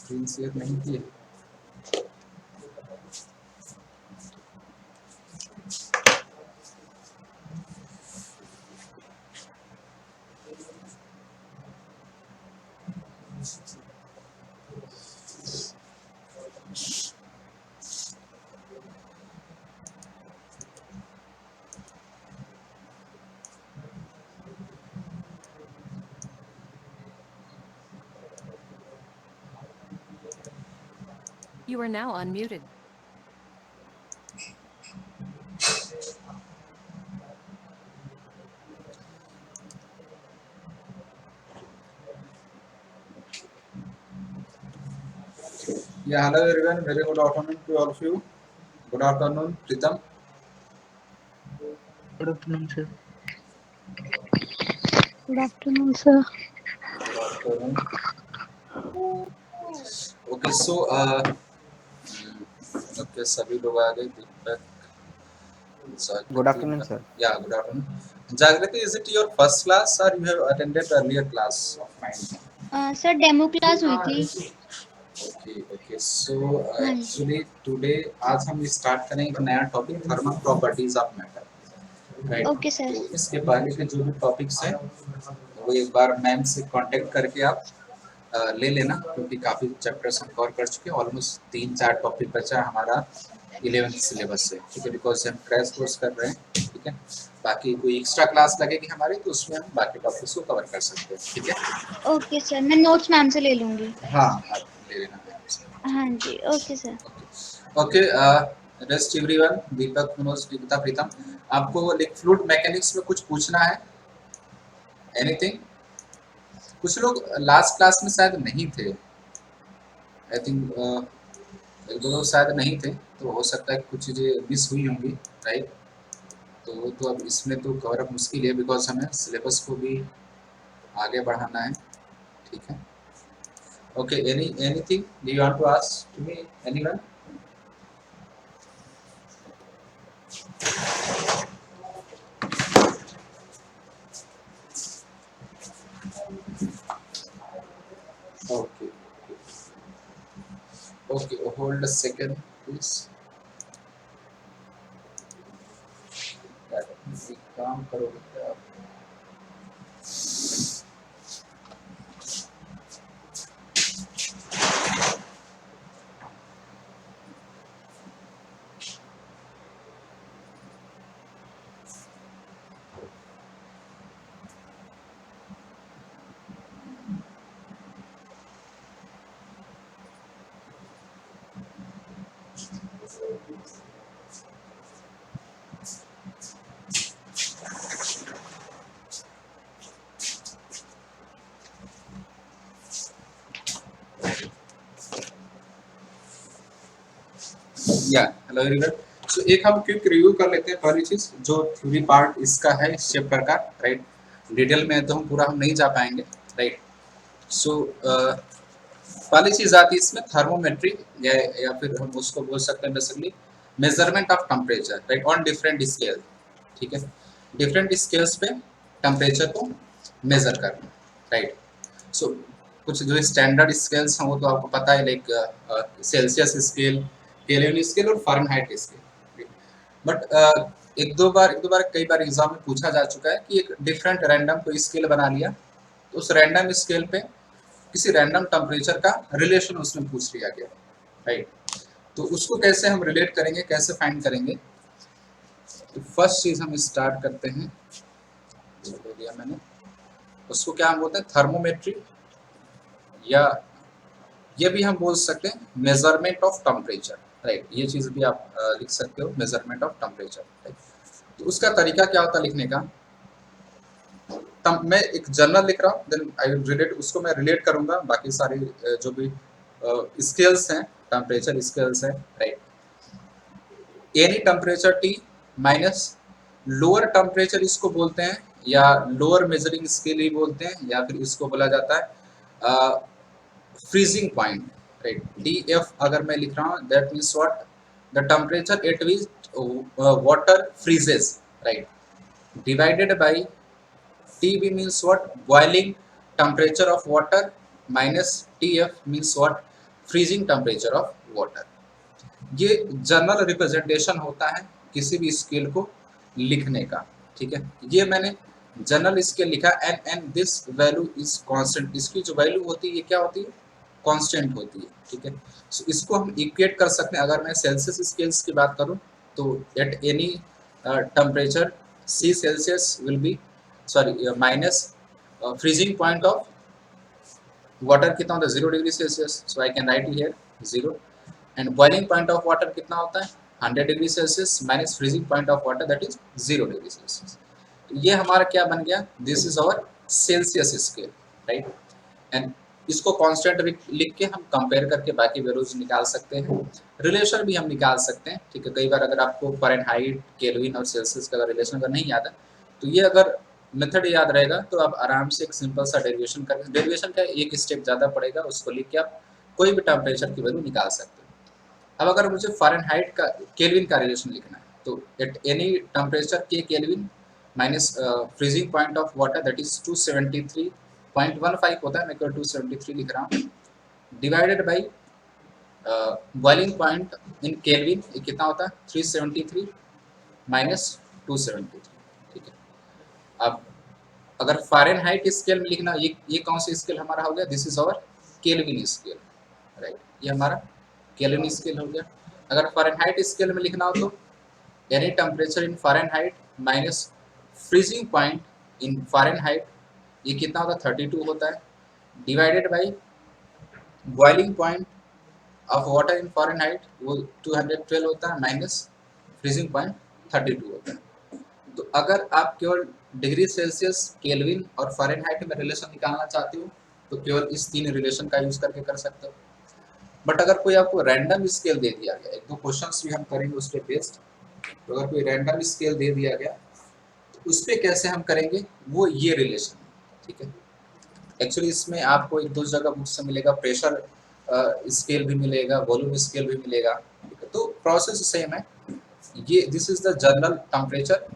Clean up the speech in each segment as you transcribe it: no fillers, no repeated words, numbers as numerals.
Screen share नहीं किए। You are now unmuted. Yeah, hello everyone. Very good afternoon to all of you. Good afternoon, Pritam. Good afternoon, sir. Good afternoon, sir. Good afternoon. Okay, so okay, सभी लोग आ गए. Deepak, Good Jagriti. afternoon, sir. Yeah, good afternoon. Jagriti, is it your first class or you have attended earlier class of mine? Sir demo class हुई थी. Okay, okay. So हाँ जी. actually today आज हम start करेंगे एक नया topic thermal properties of matter. Right. Okay sir. तो इसके पहले के जो भी टॉपिक्स हैं वो एक बार मैम से कांटेक्ट करके आप ले लेना, क्योंकि काफ़ी चैप्टर्स हम कवर कर चुके हैं. ऑलमोस्ट 3-4 टॉपिक बचा है हमारा 11th सिलेबस से. ठीक है, बिकॉज हम क्रैश कोर्स कर रहे हैं. ठीक है, बाकी कोई एक्स्ट्रा क्लास लगेगी हमारी तो उसमें हम बाकी टॉपिक्स को कवर कर सकते हैं. ठीक है. ओके सर, मैं नोट्स मैम से ले लूँगी. हाँ, आप ले लेना मैम से. हाँ जी. Okay sir. Okay, rest everyone. Deepak, Manoj, Nikita, Pritam, आपको फ्लूइड मैकेनिक्स में कुछ पूछना है? एनीथिंग? कुछ लोग लास्ट क्लास में शायद नहीं थे. आई थिंक एक दो लोग शायद नहीं थे, तो हो सकता है कुछ चीज़ें मिस हुई होंगी. राइट. तो वो तो अब इसमें तो कवर अप मुश्किल है, बिकॉज हमें सिलेबस को भी आगे बढ़ाना है. ठीक है. Okay, anything do you want to ask to me, anyone? Okay. Okay, hold a second, please. काम करोगे क्या आप? या हेलो एवरीवन. सो एक हम क्विक रिव्यू कर लेते हैं. पहली चीज जो थ्योरी पार्ट इसका है इस चैप्टर का. राइट. डिटेल में तो हम पूरा नहीं जा पाएंगे. राइट. सो पहली चीज आती है इसमें थर्मोमेट्री, या फिर हम उसको बोल सकते हैं basically measurement of temperature. Right, on different scale. ठीक है, डिफरेंट स्केल्स पे टेम्परेचर को मेजर करना. राइट. सो कुछ जो स्टैंडर्ड स्केल्स हैं वो तो आपको पता है, like Celsius scale, kelvin scale और फ़ारेनहाइट स्केल. बट एक दो बार कई बार एग्जाम में पूछा जा चुका है कि एक डिफरेंट रैंडम कोई स्केल बना लिया, तो उस रैंडम स्केल पे किसी रैंडम टेम्परेचर का रिलेशन उसमें पूछ लिया गया. राइट. तो उसको कैसे हम रिलेट करेंगे, कैसे फाइंड करेंगे? तो फर्स्ट चीज हम स्टार्ट करते हैं, जो ले लिया मैंने, उसको क्या हम बोलते हैं? थर्मोमेट्री, या ये भी हम बोल सकते हैं मेजरमेंट ऑफ टेम्परेचर. राइट, ये चीज भी आप लिख सकते हो, मेजरमेंट ऑफ टेम्परेचर. राइट. तो उसका तरीका क्या होता है लिखने का? मैं एक जनरल लिख रहा हूँ, देन आई विल रिलेट, उसको मैं रिलेट करूंगा बाकी सारी जो भी स्केल्स हैं, टेम्परेचर स्केल्स हैं. Right. Any temperature T minus lower temperature इसको बोलते हैं, या लोअर मेजरिंग स्केल ही बोलते हैं, या फिर इसको बोला जाता है freezing point. Right. T F अगर मैं लिख रहा हूँ, that means what? The temperature eight which water freezes. Right. Divided by TB means what? Boiling temperature of water, minus TF means what? Freezing temperature of water. ये general representation होता है किसी भी स्केल को लिखने का, ठीक है। ये मैंने जनरल स्केल लिखा and this value is constant. इसकी जो वैल्यू होती है ये क्या होती है, कांस्टेंट होती है, ठीक है। सो इसको हम इक्वेट कर सकते हैं। अगर मैं सेल्सियस स्केल्स की बात करूं तो at any temperature C Celsius will be sorry minus freezing point of water कितना होता है 0 degree Celsius, so I can write here 0। And boiling point of water कितना होता है 100 degree Celsius minus freezing point of water that is 0 degree Celsius. तो ये हमारा क्या बन गया, this is our Celsius scale, right. And इसको कांस्टेंट लिख के हम कंपेयर करके बाकी वैल्यूज निकाल सकते हैं। रिलेशन भी हम निकाल सकते हैं, ठीक है। कई बार अगर आपको फ़ारेनहाइट, केल्विन और सेल्सियस का रिलेशन अगर नहीं आता तो ये अगर मेथड याद रहेगा तो आप आराम से एक सिंपल सा डेरिवेशन कर, डेरिवेशन का एक स्टेप ज़्यादा पड़ेगा, उसको लिख के आप कोई भी टेम्परेचर की वैल्यू निकाल सकते हैं। अब अगर मुझे फ़ारेनहाइट का केल्विन का रिलेशन लिखना है तो एट एनी टेम्परेचर के kelvin minus freezing point of water that is 273.15 होता है, मैं केवल 273 लिख रहा हूँ, divided by boiling point in kelvin ये कितना होता है 373 माइनस 273, ठीक है। अब अगर फ़ारेनहाइट स्केल में लिखना, ये कौन सा स्केल हमारा हो गया, this is our Kelvin scale, right. ये हमारा केल्विन स्केल हो गया। अगर फ़ारेनहाइट स्केल में लिखना हो तो any temperature in Fahrenheit minus freezing point in Fahrenheit ये कितना होता है 32 होता है, divided by boiling point of water in Fahrenheit वो 212 होता है माइनस फ्रीजिंग पॉइंट 32 होता है। तो अगर आप केवल डिग्री सेल्सियस, केल्विन और फ़ारेनहाइट में रिलेशन निकालना चाहते हो तो केवल इस 3 रिलेशन का यूज़ करके कर सकते हो। बट अगर कोई आपको रैंडम स्केल दे दिया गया, 1-2 क्वेश्चंस भी हम करेंगे उस पे बेस्ड, तो अगर कोई रैंडम स्केल दे दिया गया तो उस पे कैसे हम करेंगे, वो ये रिलेशन, ठीक है। एक्चुअली इसमें आपको 1-2 जगह बुक से मिलेगा, प्रेशर स्केल भी मिलेगा, वॉल्यूम स्केल भी मिलेगा, ठीक है। तो प्रोसेस सेम है। ये this is the general temperature,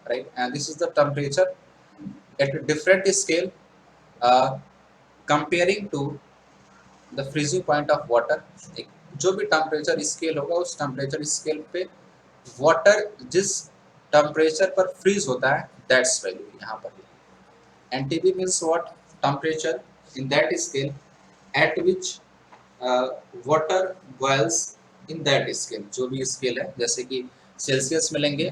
right, and this is the temperature at different scale comparing to the freezing point of water. जो भी टेम्परेचर स्केल होगा उस टेम्परेचर स्केल पे वाटर जिस टेम्परेचर पर फ्रीज होता है दैट्स वैल्यू यहाँ पर। And TB means what, temperature in that scale at which water boils in that scale. जो भी स्केल है, जैसे कि सेल्सियस में लेंगे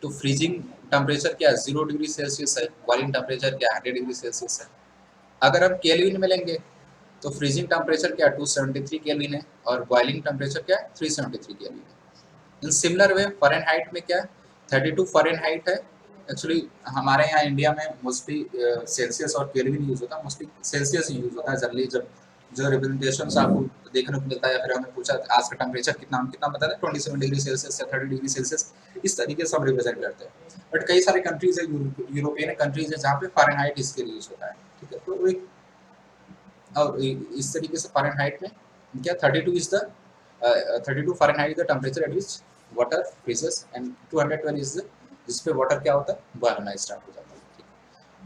तो फ्रीजिंग टेम्परेचर क्या है 0 डिग्री सेल्सियस है, बॉइलिंग टेम्परेचर क्या है 100 डिग्री सेल्सियस है। अगर हम केल्विन में लेंगे तो फ्रीजिंग टेम्परेचर क्या 273 केल्विन है और बॉइलिंग टेम्परेचर क्या 373 केल्विन है। इन सिमिलर वे फ़ारेनहाइट में क्या 32 फ़ारेनहाइट है। एक्चुअली हमारे यहाँ इंडिया में मोस्टली सेल्सियस और केल्विन यूज़ होता है, मोस्टली सेल्सियस ही यूज़ होता है जनरली। जब जो रिप्रेजेंटेशन आपको देखने को मिलता है या फिर हमें पूछा आज का टेम्परेचर कितना, हम कितना बता दें 27 डिग्री सेल्सियस या 30 डिग्री सेल्सियस, इस तरीके से हम रिप्रेजेंट करते हैं। बट कई सारे कंट्रीज है, यूरोपियन कंट्रीज है जहाँ पे फ़ारेनहाइट स्केल यूज़ होता है, ठीक है। तो एक और इस तरीके से फ़ारेनहाइट में क्या 32 is the 32 Fahrenheit is the temperature eight which water freezes and 212 is the जिस पे वाटर क्या होता है बॉयल होना स्टार्ट हो जाता है, ठीक है।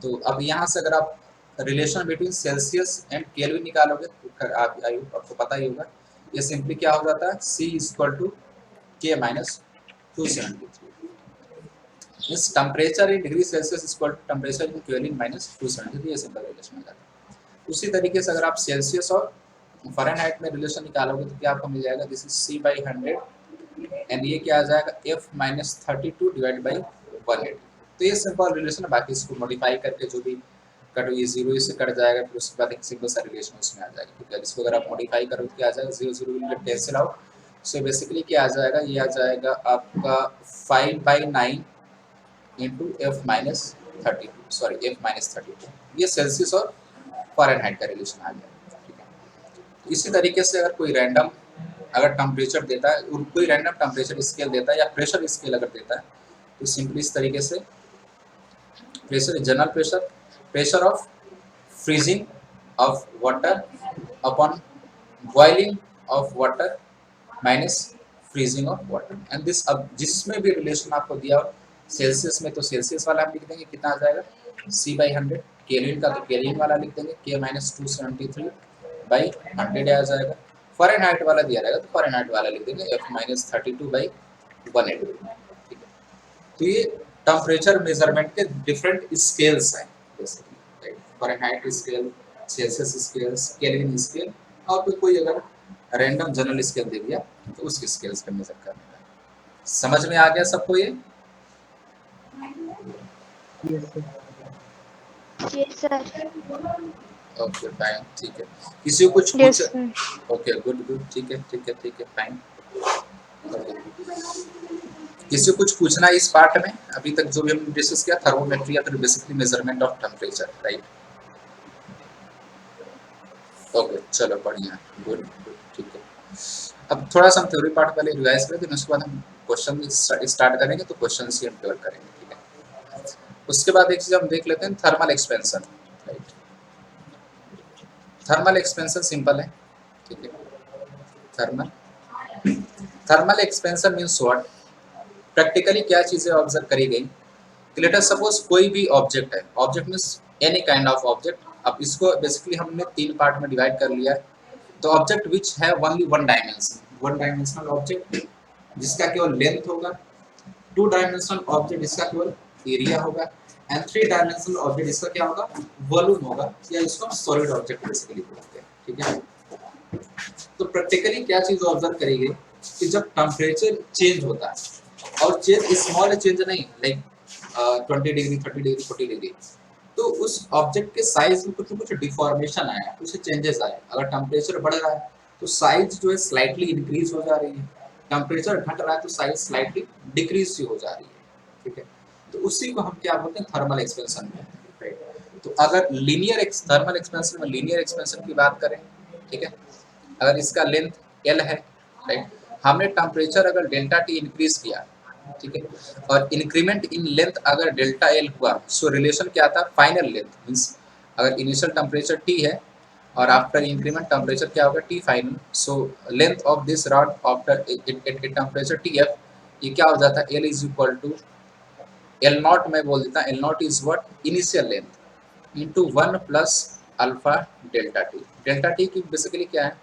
तो अब यहाँ से अगर आप relation between Celsius and kelvin निकालोगे तो आपको पता ही होगा, ये सिंपली क्या हो जाता है C equal to K minus 273। Means temperature in degree Celsius equal to temperature in Kelvin minus 273, ये सिंपल रिलेशन हो जाता है। उसी तरीके से अगर आप सेल्सियस और फ़ारेनहाइट में रिलेशन निकालोगे तो क्या आपको मिल जाएगा, दिस इज C/100 एंड ये क्या आ जाएगा F-32 डिवाइड बाई 180। तो ये सिंपल रिलेशन है। बाकी इसको मॉडिफाई करके जो भी कट, ये 0 से कट जाएगा, फिर उसके बाद एक सिंपल सा रिलेशन उसमें आ जाएगा, ठीक है। इसको अगर आप मॉडिफाई करो तो क्या आ जाएगा 0 will get cancel out. So basically क्या आ जाएगा, ये आ जाएगा आपका 5/9 इंटू F-32 ये सेल्सियस और फ़ारेनहाइट का रिलेशन आ गया, ठीक है। इसी तरीके से अगर कोई रैंडम अगर टेम्परेचर देता है, कोई रैंडम टेम्परेचर स्केल देता है या प्रेशर स्केल अगर देता है तो सिंपली इस तरीके से pressure, general pressure, pressure of freezing of water upon boiling of water minus freezing of water and this. अब जिसमें भी रिलेशन आपको दिया हो, सेल्सियस में तो सेल्सियस वाला हम लिख देंगे, कितना आ जाएगा C/100, केल्विन का तो केल्विन वाला लिख देंगे K-273/100 आ जाएगा। फ़ारेनहाइट वाला दिया रहेगा तो फ़ारेनहाइट वाला लिख देंगे F-32/180, ठीक है। तो ये टेम्परेचर मेजरमेंट के डिफरेंट स्केल्स हैं basically, right. Fahrenheit scale, Celsius scale, kelvin scale, और फिर कोई अगर रैंडम जनरल स्केल दे दिया तो उसके स्केल्स पे मेजर करने का। समझ में आ गया सबको ये? Yes sir. ओके फाइन, ठीक है। किसी को कुछ यस पूछ? सर। ओके गुड गुड, ठीक है ठीक है ठीक है, फाइन। किसी को कुछ पूछना है इस पार्ट में? अभी तक जो भी हमने डिस्कस किया थर्मोमेट्री या फिर basically measurement of temperature, right. Okay चलो बढ़िया, गुड गुड, ठीक है। अब थोड़ा सा हम थ्योरी पार्ट पहले रिवाइज करें, फिर उसके बाद हम क्वेश्चन स्टार्ट करेंगे, तो क्वेश्चन ही हम कवर करेंगे, ठीक है। उसके बाद एक चीज हम देख लेते हैं, thermal expansion, right. Thermal expansion simple है, ठीक है। Thermal expansion means what? Practically क्या चीजें ऑब्जर्व करी गई कि लेट अस सपोज कोई भी ऑब्जेक्ट है, object means any kind of object. अब इसको बेसिकली हमने 3 पार्ट में डिवाइड कर लिया है। तो ऑब्जेक्ट विच है ओनली वन डायमेंशनल ऑब्जेक्ट जिसका केवल लेंथ होगा, 2 डायमेंशनल ऑब्जेक्ट जिसका केवल एरिया होगा, एंड 3 डायमेंशनल ऑब्जेक्ट जिसका क्या होगा, वॉल्यूम होगा, या इसको सॉलिड ऑब्जेक्ट बेसिकली बोलते हैं, ठीक है। तो प्रैक्टिकली क्या चीज ऑब्जर्व करेंगे कि जब टेम्परेचर चेंज होता है, और चेंज स्मॉल चेंज नहीं, लाइक 20 डिग्री 30 डिग्री 40 डिग्री, तो उस ऑब्जेक्ट के साइज में कुछ डिफॉर्मेशन आया, कुछ चेंजेस आए। अगर टेम्परेचर बढ़ रहा है तो साइज जो है स्लाइटली इंक्रीज हो जा रही है, टेम्परेचर घट रहा है तो साइज स्लाइटली डिक्रीज हो जा रही है, ठीक है। तो उसी को हम क्या बोलते हैं, थर्मल एक्सपेंशन में, राइट। तो अगर थर्मल एक्सपेंशन में लीनियर एक्सपेंशन की बात करें, ठीक है, अगर इसका लेंथ L है, राइट, हमने टेम्परेचर अगर डेल्टा T इंक्रीज किया, ठीक है, और इंक्रीमेंट इन लेंथ अगर डेल्टा L हुआ, सो रिलेशन क्या आता है, फाइनल लेंथ मींस अगर इनिशियल टेम्परेचर T है और आफ्टर इंक्रीमेंट टेम्परेचर क्या होगा, T final, so length of this rod after temperature TF, ये क्या हो जाता है, L is equal to L not, मैं बोल देता L not is what, initial length into 1 plus alpha delta T। Delta T की बेसिकली क्या है,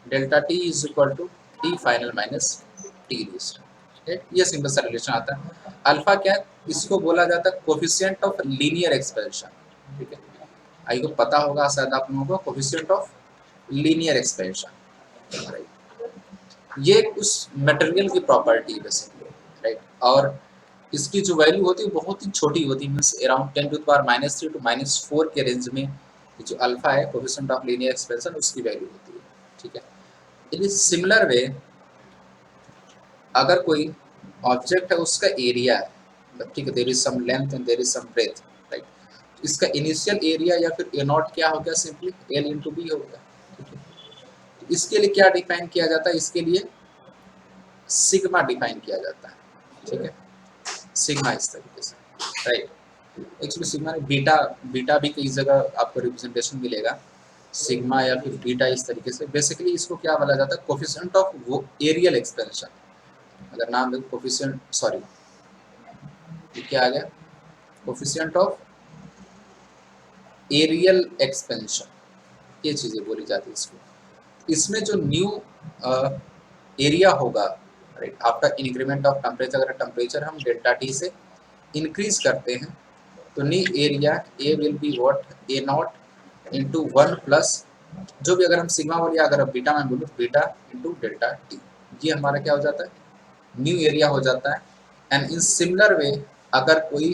delta T is equal to T final minus T least, ये सिंपल सा relation आता है। अल्फा क्या है, इसको बोला जाता है कोफिशिएंट ऑफ लीनियर एक्सपेंशन, ठीक है। आई को पता होगा शायद आप लोगों को, coefficient of linear expansion, right. ये उस मटेरियल की प्रॉपर्टी है बेसिकली, राइट। और इसकी जो वैल्यू होती है बहुत ही छोटी होती है, means around 10 to the power -3 to -4 के रेंज में जो अल्फा है, कोफिशिएंट ऑफ लीनियर एक्सपेंशन, उसकी वैल्यू होती है, ठीक है। इन सिमिलर वे अगर कोई ऑब्जेक्ट है, उसका एरिया है, मतलब ठीक है, there is some length and there is some breadth, right. इसका इनिशियल एरिया या फिर ए नॉट क्या हो गया, सिंपली L इंटू बी हो गया, ठीक है। तो इसके लिए क्या डिफाइन किया जाता है, इसके लिए सिग्मा डिफाइन किया जाता है, ठीक है, सिग्मा इस तरीके से, राइट। एक्चुअली सिग्मा बीटा भी कई जगह आपको रिप्रेजेंटेशन मिलेगा, सिग्मा या फिर बीटा इस तरीके से। बेसिकली इसको क्या बोला जाता है, कोफिशिएंट ऑफ वो एरियल एक्सपेंशन, अगर नाम देखो कोफिशिएंट, सॉरी ये क्या आ गया, कोफिशिएंट ऑफ एरियल एक्सपेंशन, ये चीजें बोली जाती है इसको। इसमें जो न्यू एरिया होगा, right, after increment of temperature, अगर टेम्परेचर हम डेल्टा T से इंक्रीज करते हैं तो new area A will be what, A not into 1 plus जो भी, अगर हम सिग्मा बोलिए, अगर बीटा में बोलूँ बीटा इंटू डेल्टा T, ये हमारा क्या हो जाता है, न्यू एरिया हो जाता है। एंड इन सिमिलर वे अगर कोई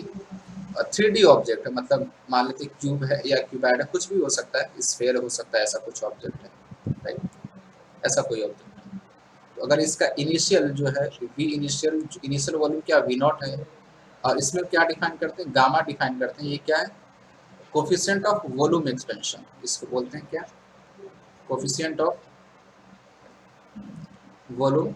3D ऑब्जेक्ट है, मतलब मान लेते क्यूब है या क्यूबाइड है, कुछ भी हो सकता है, स्फीयर हो सकता है, ऐसा कुछ ऑब्जेक्ट है, राइट, ऐसा कोई ऑब्जेक्ट है, तो अगर इसका इनिशियल जो है वी इनिशियल वॉल्यूम क्या V नॉट है, और इसमें क्या डिफाइन करते हैं, गामा डिफाइन करते हैं, ये क्या है, कोफिशिएंट ऑफ वॉल्यूम एक्सपेंशन, इसको बोलते हैं क्या, coefficient of volume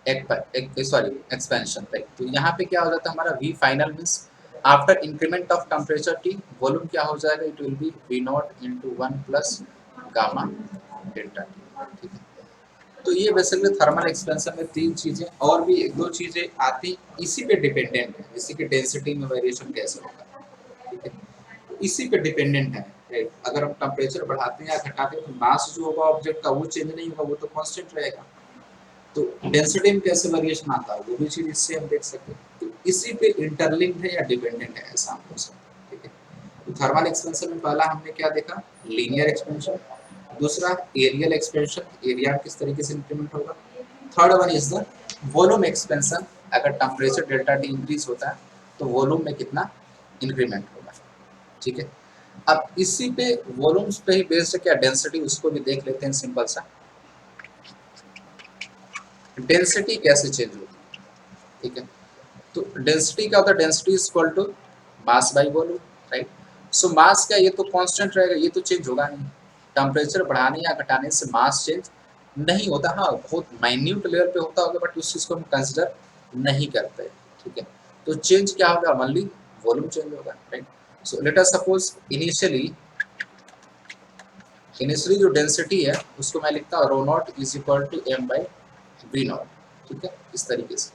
expansion, right. तो यहाँ पे क्या हो जाता है हमारा V final means after increment of temperature T, volume क्या हो जाएगा, it will B V not into 1 plus gamma delta T, ठीक है। तो ये बेसिकली थर्मल एक्सपेंशन में 3 चीजें, और भी 1-2 चीजें आती इसी पे डिपेंडेंट है, इसी की डेंसिटी में वेरिएशन कैसे होगा, ठीक है, इसी पे डिपेंडेंट है, राइट। अगर हम टेम्परेचर बढ़ाते हैं या घटाते हैं तो मास जो होगा ऑब्जेक्ट का वो चेंज नहीं होगा, वो तो कांस्टेंट रहेगा। तो डेंसिटी में कैसे वेरिएशन आता है वो भी चीज इससे हम देख सकते हैं। तो इसी पे इंटरलिंक्ड है या डिपेंडेंट है ऐसा हम बोल सकते हैं, ठीक है। तो थर्मल एक्सपेंशन में पहला हमने क्या देखा, लीनियर एक्सपेंशन, दूसरा एरियल एक्सपेंशन, एरिया किस तरीके से इंक्रीमेंट होगा, third one is the volume expansion, अगर टेम्परेचर डेल्टा टी इंक्रीज होता है तो वॉल्यूम में कितना इंक्रीमेंट होगा, ठीक है। अब इसी पे वॉल्यूम्स पे ही बेस्ड क्या डेंसिटी, उसको भी देख लेते हैं सिंपल सा। डेंसिटी कैसे चेंज होती है, ठीक है। तो डेंसिटी क्या होता है, density is equal to mass by volume, right. So mass क्या, ये तो कांस्टेंट रहेगा, ये तो चेंज होगा नहीं। टेम्परेचर बढ़ाने या घटाने से मास चेंज नहीं होता, हाँ बहुत माइन्यूट लेवल पे होता होगा बट उस चीज को हम कंसिडर नहीं करते, ठीक है। तो चेंज क्या होगा, ओनली वॉल्यूम चेंज होगा, right. So let us suppose initially जो डेंसिटी है उसको मैं लिखता हूँ rho not is equal to m by v not, ठीक है, इस तरीके से।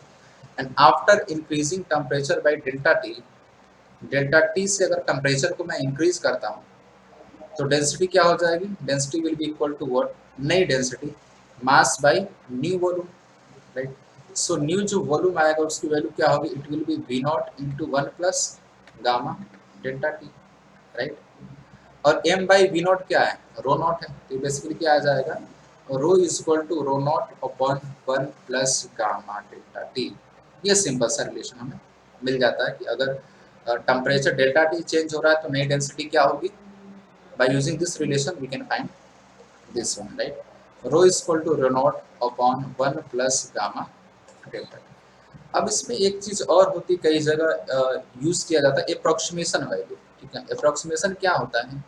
And after increasing temperature by delta T से अगर टेम्परेचर को मैं इंक्रीज करता हूँ तो डेंसिटी क्या हो जाएगी, density will be equal to what, नई density mass by new volume, right. So new जो वॉल्यूम आएगा उसकी वैल्यू क्या होगी, it will be v not into 1 plus gamma delta T, right. और m बाई वी नॉट क्या है, रो not है, तो बेसिकली क्या आ जाएगा, rho is equal to rho not upon 1 plus gamma delta T. ये सिंपल सा रिलेशन हमें मिल जाता है कि अगर टेम्परेचर डेल्टा टी चेंज हो रहा है तो नई डेंसिटी क्या होगी, by using this relation we can find this one, right. Rho is equal to rho not upon 1 plus gamma delta T. अब इसमें एक चीज और होती, कई जगह यूज किया जाता है अप्रोक्सीमेशन वैल्यू, ठीक है। अप्रोक्सीमेशन क्या होता है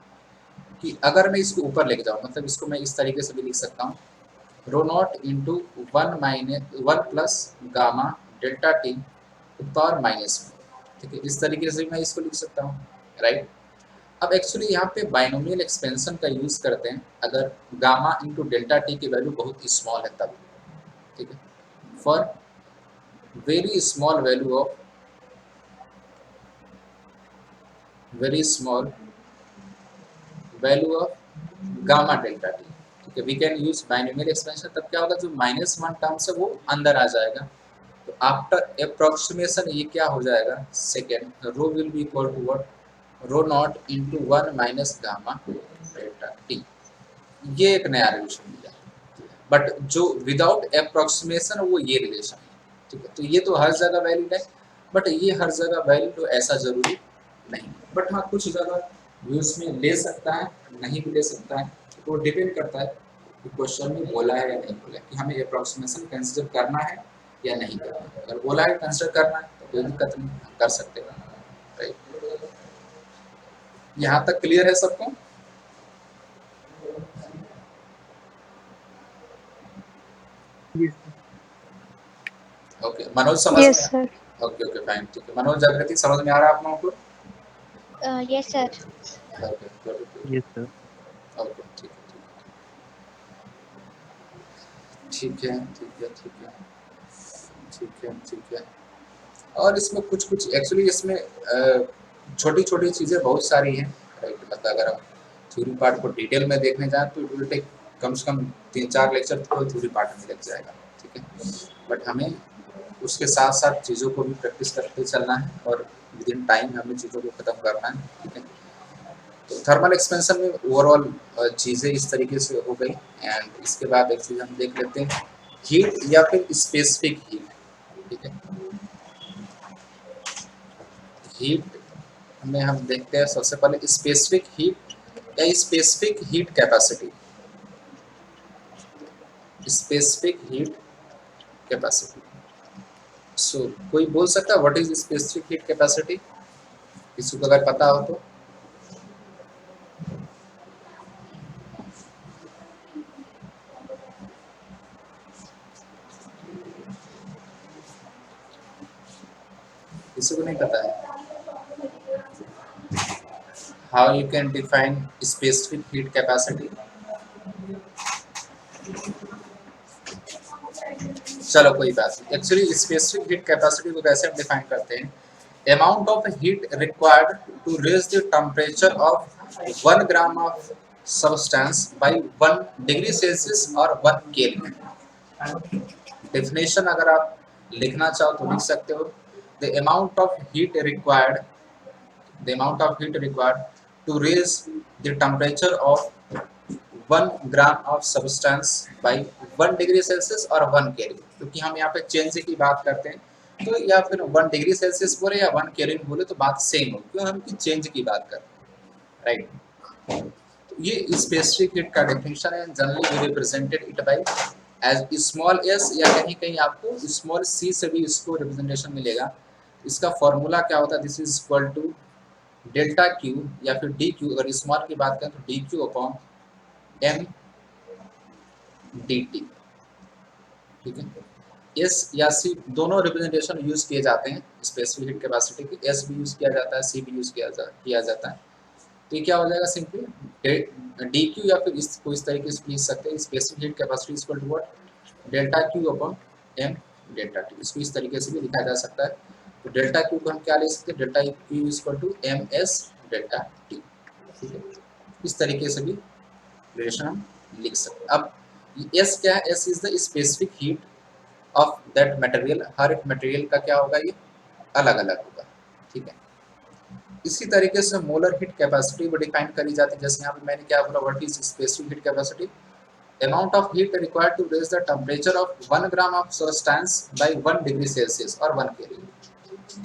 कि अगर मैं इसको ऊपर लेके जाऊँ, मतलब इसको मैं इस तरीके से भी लिख सकता हूँ, rho not into 1 plus gamma delta t power minus में, ठीक है, इस तरीके से मैं इसको लिख सकता हूँ, राइट। अब एक्चुअली यहाँ पे बाइनोमियल एक्सपेंशन का यूज करते हैं अगर गामा इंटू डेल्टा टी की वैल्यू बहुत स्मॉल है तब, ठीक है। For very small value of very small value of gamma delta T, ठीक है, we can use binomial expansion. तब क्या होगा, जो -1 टर्म्स है वो अंदर आ जाएगा। तो आफ्टर अप्रोक्सीमेशन ये क्या हो जाएगा, second rho will be equal to what, rho not into 1 minus gamma delta T. ये एक नया रिलेशन मिला, बट जो विदाउट अप्रोक्सीमेशन वो ये रिलेशन है, ठीक है। तो ये तो हर जगह वैलिड है, बट ये हर जगह वैलिड तो ऐसा जरूरी नहीं, बट हाँ कुछ जगह यूज में ले सकता है, नहीं भी ले सकता है, तो डिपेंड करता है कि क्वेश्चन में बोला है या नहीं बोला है कि हमें अप्रोक्सीमेशन कंसिडर करना है या नहीं करना है। अगर बोला है कंसिडर करना है तो कोई दिक्कत नहीं, हम कर सकते हैं, राइट। यहाँ तक क्लियर है सबको? ओके मनोज समझ यस में? सर। ओके ओके फाइन, ठीक है। मनोज जागृति समझ में आ रहा है आप लोगों को? Yes sir. Okay yes sir. Okay ठीक है ठीक है ठीक है ठीक है ठीक है। और इसमें कुछ कुछ एक्चुअली इसमें छोटी छोटी चीज़ें बहुत सारी हैं, राइट। मतलब अगर हम थ्योरी पार्ट को डिटेल में देखने जाएं तो इट विल टेक कम से कम 3-4 लेक्चर तो थ्योरी पार्ट में लग जाएगा, ठीक है। बट हमें उसके साथ साथ चीज़ों को भी प्रैक्टिस करते चलना है और विद इन टाइम हमें चीज़ों को ख़त्म करना है, ठीक है। तो थर्मल एक्सपेंशन में ओवरऑल चीज़ें इस तरीके से हो गई। एंड इसके बाद एक चीज़ हम देख लेते हैं, हीट या फिर स्पेसिफिक हीट, ठीक है। हीट में हम देखते हैं सबसे पहले स्पेसिफिक हीट या specific heat capacity. Specific heat capacity, so कोई बोल सकता है what is specific heat capacity, किसी को अगर पता हो तो? किसी को नहीं पता है? How you can define specific heat capacity? चलो कोई बात नहीं। एक्चुअली स्पेसिफिक हीट कैपेसिटी को कैसे हम डिफाइन करते हैं amount of heat required to raise the temperature of 1 gram of substance by 1 degree Celsius or 1 Kelvin. Definition अगर आप लिखना चाहो तो लिख सकते हो, the amount of heat required to raise the temperature of 1 gram of substance by 1 degree Celsius और 1 Kelvin, क्योंकि हम यहाँ पे चेंज की बात करते हैं तो या फिर 1 डिग्री सेल्सियस बोले या 1 केल्विन बोले तो बात सेम हो, क्यों हम चेंज की बात कर रहे हैं, राइट। तो ये स्पेसिफिक हीट का डेफिनेशन है, generally we represented it by as small S या कहीं कहीं आपको स्मॉल सी से भी इसको रिप्रेजेंटेशन मिलेगा। इसका फॉर्मूला क्या होता है, this is equal to delta Q या फिर डी क्यू, अगर स्मॉल की बात करें तो D Q upon M D T, ठीक है। एस या सी दोनों रिप्रेजेंटेशन यूज किए जाते हैं स्पेसिफिक हीट कैपेसिटी की, एस भी यूज किया जाता है, सी भी यूज किया जाता है। तो ये क्या हो जाएगा, सिंपली डी क्यू या फिर इसको इस तरीके से लिख सकते हैं, specific heat capacity equal to what, delta Q upon M delta T, इसको इस तरीके से भी लिखा जा सकता है। तो डेल्टा क्यू को हम क्या लिख सकते हैं, delta Q equal to M S delta T, ठीक है। इस तरीके से भी रिलेशन हम लिख सकते हैं। अब एस क्या है, s is the specific heat of that material, हर एक मटेरियल का क्या होगा, ये अलग अलग होगा, ठीक है। इसी तरीके से मोलर हीट कैपेसिटी भी डिफाइन करी जाती है, जैसे यहाँ पे मैंने क्या बोला, what is specific heat capacity, amount of heat required to raise the temperature of 1 gram of substance by 1 degree Celsius और 1 केल्विन,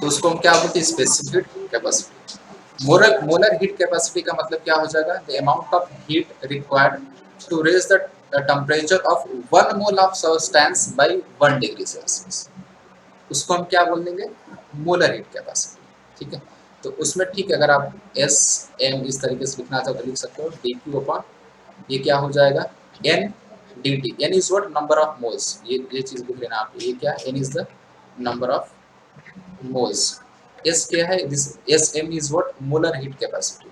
तो उसको हम क्या बोलते हैं, specific heat capacity. Molar heat capacity का मतलब क्या हो जाएगा, the amount of heat required to raise the temperature of 1 mole of substance by 1 degree Celsius, उसको हम क्या बोल देंगे, मोलर हीट कैपेसिटी, ठीक है। तो उसमें ठीक है, अगर आप एस एम इस तरीके से लिखना चाहो तो लिख सकते हो, डी क्यू अपॉन ये क्या हो जाएगा, N D T, N is what, number of moles, ये चीज लिख लेना आप, ये क्या, N is the number of moles, S क्या है, this S M is what, molar heat capacity,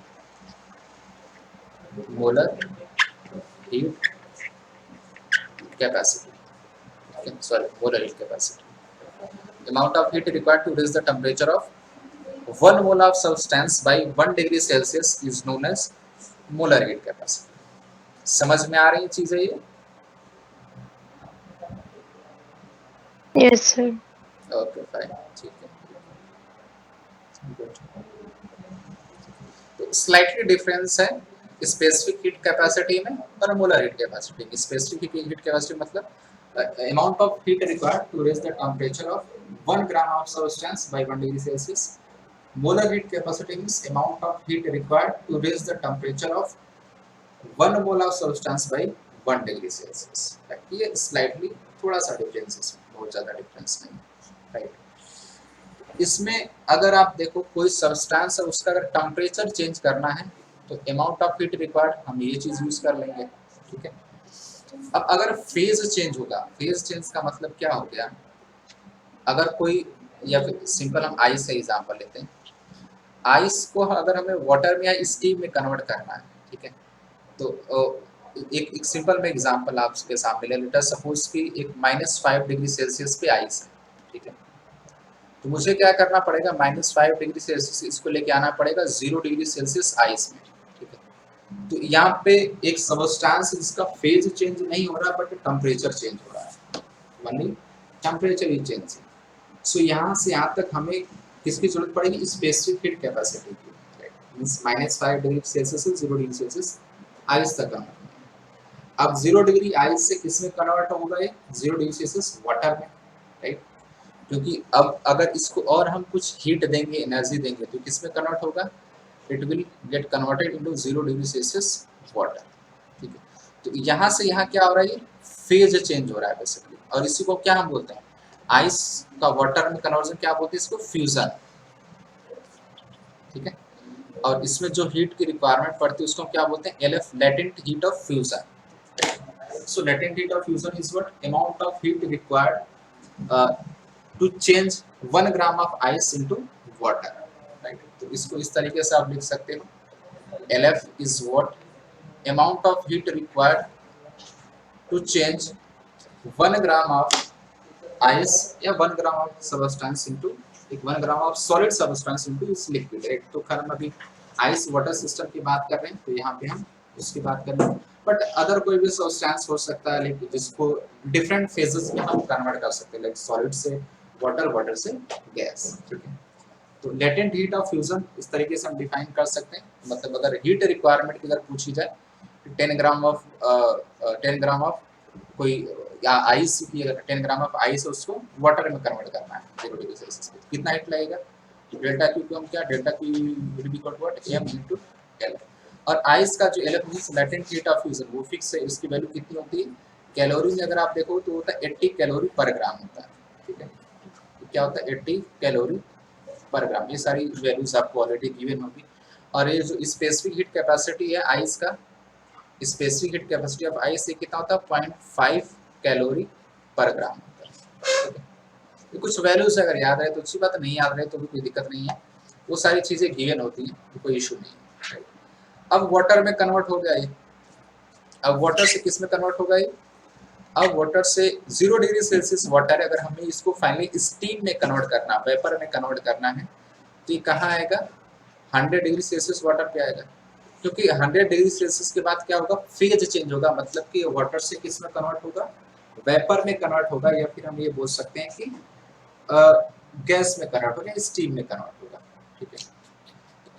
molar heat capacity, sorry, molar heat capacity. The amount of heat required to raise the temperature of 1 mole of substance by 1 degree Celsius is known as molar heat capacity. समझ में आ रही चीजें ये? Yes, sir. Okay, fine, ठीक है। तो slightly difference है specific heat capacity में और मोलर हीट कैपेसिटी में। स्पेसिफिक हीट कैपेसिटी मतलब amount of heat required to raise the temperature of 1 gram of substance by 1 degree Celsius. Molar heat capacity means amount of heat required to raise the temperature of 1 mole of substance by 1 degree Celsius. ये slightly थोड़ा सा difference है, बहुत ज़्यादा difference नहीं, right. इसमें अगर आप देखो कोई सब्सटेंस है, उसका अगर टेम्परेचर चेंज करना है तो अमाउंट ऑफ हीट रिक्वायर्ड हम ये चीज़ यूज़ कर लेंगे, ठीक है। अब अगर फेज चेंज होगा, फेज चेंज का मतलब क्या हो गया, अगर कोई या फिर सिंपल हम आइस का एग्जांपल लेते हैं, आइस को अगर हमें वाटर में या स्टीम में कन्वर्ट करना है, ठीक है, तो एक सिंपल में एग्जांपल आपके सामने ले लेते हैं, सपोज कि एक -5 डिग्री सेल्सियस पे आइस है, ठीक है। तो मुझे क्या करना पड़ेगा, -5 डिग्री सेल्सियस इसको लेके आना पड़ेगा 0 डिग्री सेल्सियस आइस में, ठीक है। तो यहाँ पे एक सबस्टेंस जिसका फेज चेंज नहीं हो रहा बट टेम्परेचर चेंज हो रहा है, मानी टेम्परेचर ही चेंज है। सो यहाँ से यहाँ तक हमें किसकी जरूरत पड़ेगी, स्पेसिफिक हीट कैपेसिटी की, मींस -5 डिग्री सेल्सियस से 0 डिग्री सेल्सियस आइस तक कन्वर्ट। अब 0 डिग्री आइस से किस में कन्वर्ट होगा, ये 0 डिग्री सेल्सियस वाटर में, राइट। क्योंकि अब अगर इसको और हम कुछ हीट देंगे, एनर्जी देंगे, तो किस में कन्वर्ट होगा, it will get converted into 0 degree Celsius water, ठीक है। तो यहाँ से यहाँ क्या हो रहा है, फेज चेंज हो रहा है बेसिकली, और इसी को क्या हम बोलते हैं, आइस का वाटर में कन्वर्जन क्या बोलते हैं, इसको फ्यूजन, ठीक है। और इसमें जो हीट की रिक्वायरमेंट पड़ती है उसको क्या बोलते हैं, LF, latent heat of fusion. So latent heat of fusion is what, amount of heat required to change 1 gram of ice into water, right. तो इसको इस तरीके से आप लिख सकते हो, LF is what, amount of heat required to change 1 gram of ice या 1 gram of substance into एक 1 gram of solid substance into इस लिक्विड, राइट। तो खैर हम अभी आइस वाटर सिस्टम की बात कर रहे हैं, तो यहाँ पे हम उसकी बात कर रहे हैं। बट अदर कोई भी सब्सटेंस हो सकता है, लाइक जिसको डिफरेंट फेजेस में हम कन्वर्ट कर सकते हैं, लाइक सॉलिड से वाटर, वाटर से गैस, ठीक है। तो लेटेंट हीट ऑफ फ्यूजन इस तरीके से हम डिफाइन कर सकते हैं। मतलब अगर हीट रिक्वायरमेंट की अगर पूछी जाए, 10 ग्राम ऑफ 10 ग्राम ऑफ कोई या आइस की, अगर 10 ग्राम ऑफ आइस है उसको वाटर में कन्वर्ट करना है 0 डिग्री सेल्सियस पे, कितना हीट लगेगा? डेल्टा क्यू को हम क्या, delta Q will be equal to what, m into L। और आइस का जो LF means latent heat of fusion वो फिक्स है, इसकी वैल्यू कितनी होती है? कैलोरी में अगर आप देखो तो होता है 80 कैलोरी पर ग्राम होता है, ठीक है। तो क्या होता है 80 कैलोरी पर ग्राम। ये सारी वैल्यूज आपको ऑलरेडी गिवन होगी। और ये जो स्पेसिफिक हीट कैपेसिटी है आइस का, specific heat capacity of ice से कितना होता है? 0.5 कैलोरी पर ग्राम होता है, ठीक है। ये कुछ वैल्यूज अगर याद रहे तो अच्छी बात, नहीं याद रहे तो भी कोई दिक्कत नहीं है, वो सारी चीजें गिवन होती हैं, तो कोई इशू नहीं है। अब वाटर में कन्वर्ट हो गया ये, अब वाटर से किस में कन्वर्ट होगा ये? अब वाटर से 0 डिग्री सेल्सियस वाटर, अगर हमें इसको फाइनली स्टीम में कन्वर्ट करना, वेपर में कन्वर्ट करना है, तो ये कहाँ आएगा? 100 डिग्री सेल्सियस वाटर पे आएगा। क्योंकि 100 डिग्री सेल्सियस के बाद क्या होगा? फेज चेंज होगा, मतलब कि वाटर से किस में कन्वर्ट होगा? वेपर में कन्वर्ट होगा, या फिर हम ये बोल सकते हैं कि गैस में कन्वर्ट होगा, स्टीम में कन्वर्ट होगा, ठीक है।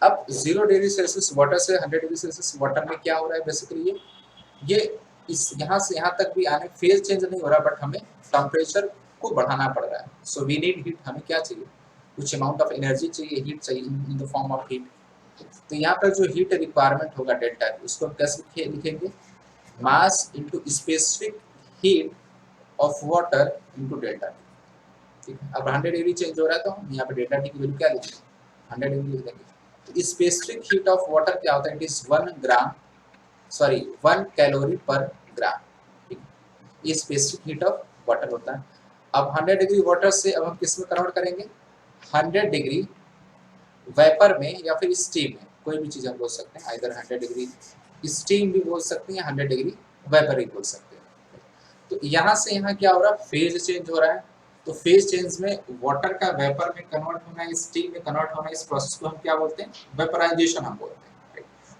अब 0 डिग्री सेल्सियस वाटर से 100 डिग्री सेल्सियस वाटर में क्या हो रहा है? बेसिकली ये इस यहाँ से यहाँ तक भी आने फेज चेंज नहीं हो रहा, बट हमें टेम्परेचर को बढ़ाना पड़ रहा है। सो वी नीड हीट, हमें क्या चाहिए? कुछ अमाउंट ऑफ एनर्जी चाहिए, हीट चाहिए in the form of heat. तो यहाँ पर जो हीट रिक्वायरमेंट होगा डेल्टा, उसको हम कैसे लिखेंगे? मास into specific heat of water into delta, ठीक है। अब 100 डिग्री चेंज हो रहा है तो हम यहाँ पे डेल्टा टी की वैल्यू क्या लिखेंगे? 100 डिग्री लिख देंगे। तो स्पेसिफिक हीट ऑफ वाटर क्या होता है? इट इज 1 कैलोरी पर ग्राम, ठीक है। ये स्पेसिफिक हीट ऑफ वाटर होता है। अब 100 डिग्री वाटर से अब हम किस में कन्वर्ट करेंगे? 100 डिग्री वेपर में या फिर स्टीम में, कोई भी चीज़ हम बोल सकते हैं, आइदर 100 डिग्री स्टीम भी बोल सकते हैं, 100 डिग्री वेपर भी बोल सकते हैं। तो यहाँ से यहाँ क्या हो रहा है? फेज चेंज हो रहा है। तो फेज चेंज में वाटर का वेपर में कन्वर्ट होना, स्टीम में कन्वर्ट होना, इस प्रोसेस को हम क्या बोलते हैं? वेपराइजेशन हम बोलते हैं।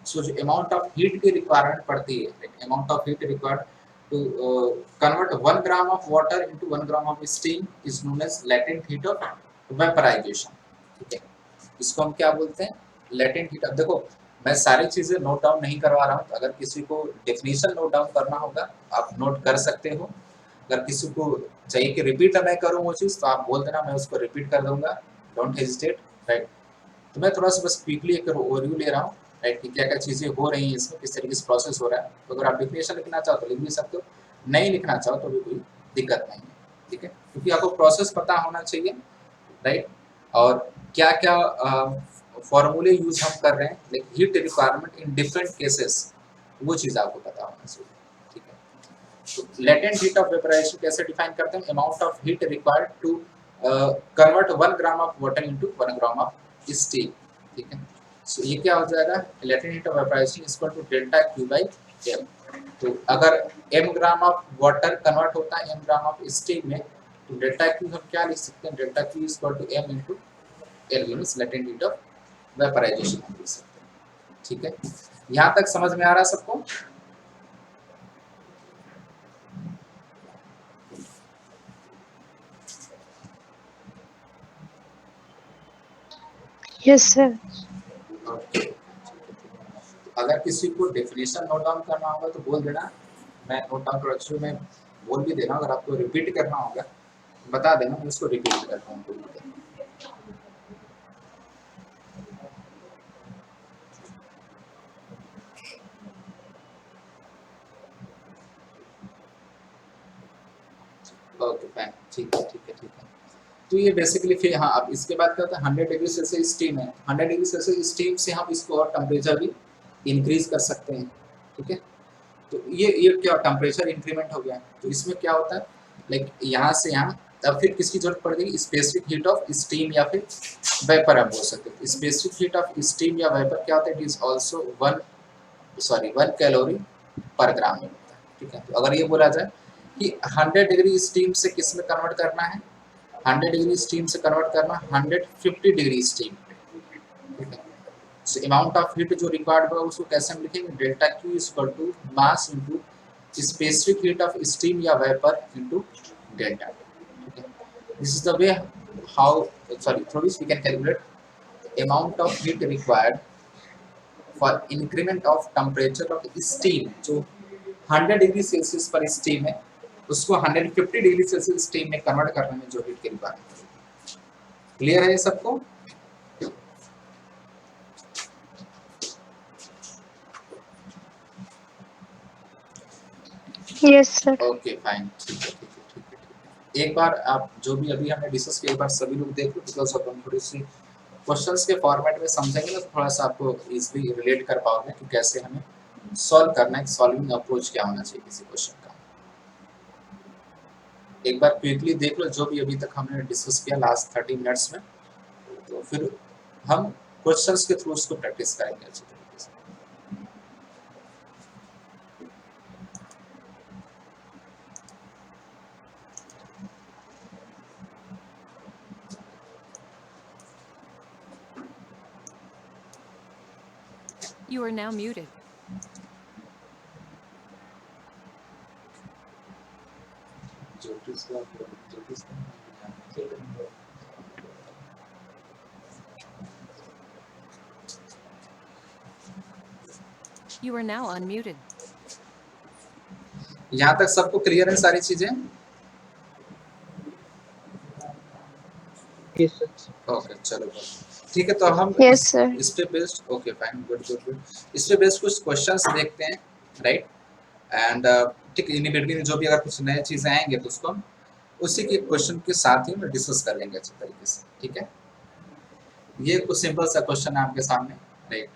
सो जो अमाउंट ऑफ हीट की रिक्वायरमेंट पड़ती है, amount of heat required to convert 1 gram of water into 1 gram of steam is known as latent heat of vaporization, ठीक है। इसको हम क्या बोलते हैं? Latent heat. अब देखो मैं सारी चीजें नोट डाउन नहीं करवा रहा हूँ, तो अगर किसी को डेफिनेशन नोट डाउन करना होगा आप नोट कर सकते हो। अगर किसी को चाहिए कि रिपीट मैं करूँ वो चीज़, तो आप बोल देना, मैं उसको रिपीट कर दूंगा, डोंट हेजिटेट, राइट। तो मैं थोड़ा सा बस क्विकली एक ओवरव्यू ले रहा हूँ, राइट, कि क्या क्या चीज़ें हो रही हैं इसमें, किस तरीके से प्रोसेस हो रहा है। तो अगर आप डेफिनेशन लिखना चाहो तो लिख भी सकते हो, नहीं लिखना चाहो तो भी कोई दिक्कत नहीं है, ठीक है। क्योंकि आपको प्रोसेस पता होना चाहिए, राइट। और क्या क्या फॉर्मूले यूज हम कर रहे हैं, like heat requirement in different cases, वो चीज़ आपको पता होना चाहिए, ठीक है। तो लेटेंट हीट ऑफ वेपराइजेशन कैसे डिफाइन करते हैं? Amount of heat required to convert 1 gram of water into 1 gram of steam, ठीक है। सो ये क्या हो जाएगा? Latent heat of vaporization is equal to delta Q by M. तो अगर m gram of water convert होता है m ग्राम ऑफ स्टीम में, तो डेल्टा क्यू हम क्या लिख सकते हैं? Delta Q is equal to m into L means latent heat of vaporization हम लिख सकते हैं, ठीक है। यहाँ तक समझ में आ रहा है सबको? Yes, sir. अगर किसी को डेफिनेशन नोट डाउन करना होगा तो बोल देना, मैं नोट डाउन प्रोडक्शन में बोल भी देना। अगर आपको रिपीट करना होगा बता देना, मैं उसको रिपीट करता हूँ। ओके फाइन, ठीक है, ठीक है, ठीक है। तो ये बेसिकली फिर हाँ, अब इसके बाद क्या होता है? 100 डिग्री सेल्सियस स्टीम है, 100 डिग्री सेल्सियस स्टीम से हम इसको और टेम्परेचर भी इंक्रीज कर सकते हैं, ठीक है। तो ये क्या टेम्परेचर इंक्रीमेंट हो गया। तो इसमें क्या होता है? लाइक यहाँ से यहाँ, तब फिर किसकी जरूरत पड़ेगी? स्पेसिफिक हीट ऑफ स्टीम या फिर वेपर हम बोल सकते हैं। स्पेसिफिक हीट ऑफ स्टीम या वेपर क्या होता है? It is also 1 calorie per ग्राम में होता है, ठीक है। तो अगर ये बोला जाए कि 100 डिग्री स्टीम से किस में कन्वर्ट करना है? 100 डिग्री स्टीम से कन्वर्ट करना 150 डिग्री स्टीम, ठीक है। सो अमाउंट ऑफ हीट जो रिक्वायर्ड होगा उसको कैसे हम लिखेंगे, delta Q is equal to mass into specific heat of steam या वेपर इनटू डेल्टा, ठीक है। This is the way how through this we can calculate amount of heat required for increment of temperature of steam. जो 100 degree Celsius पर steam है उसको 150 degree Celsius steam में convert करने में जो हीट की रिक्वायरमेंट है। क्लियर है ये सबको? Yes, sir. ओके फाइन, ठीक है ठीक है ठीक है ठीक है। एक बार आप जो भी अभी हमने डिस्कस किया एक बार सभी लोग देख लो, बिकॉज अब हम थोड़ी सी क्वेश्चंस के फॉर्मेट में समझेंगे ना तो थोड़ा सा आपको इजीली रिलेट कर पाओगे कि कैसे हमें सॉल्व करना है, सॉल्विंग अप्रोच क्या होना चाहिए किसी क्वेश्चन का। एक बार क्विकली देख लो जो भी अभी तक हमने डिस्कस किया लास्ट 30 मिनट्स में, तो फिर हम क्वेश्चंस के थ्रू उसको प्रैक्टिस करेंगे अच्छी तरीके से। You are now muted. You are now unmuted. यहाँ तक सबको क्लियर है सारी चीजें? Yes, sir. ओके चलो ठीक है। तो हम Yes, sir. इस पे based okay fine good good good इस पे बेस्ड कुछ क्वेश्चंस देखते हैं, राइट। एंड ठीक है, इन बिटवीन जो भी अगर कुछ नए चीजें आएंगे तो उसको हम उसी के क्वेश्चन के साथ ही डिस्कस कर लेंगे अच्छे तरीके से, ठीक है। ये कुछ सिंपल सा क्वेश्चन है आपके सामने, राइट।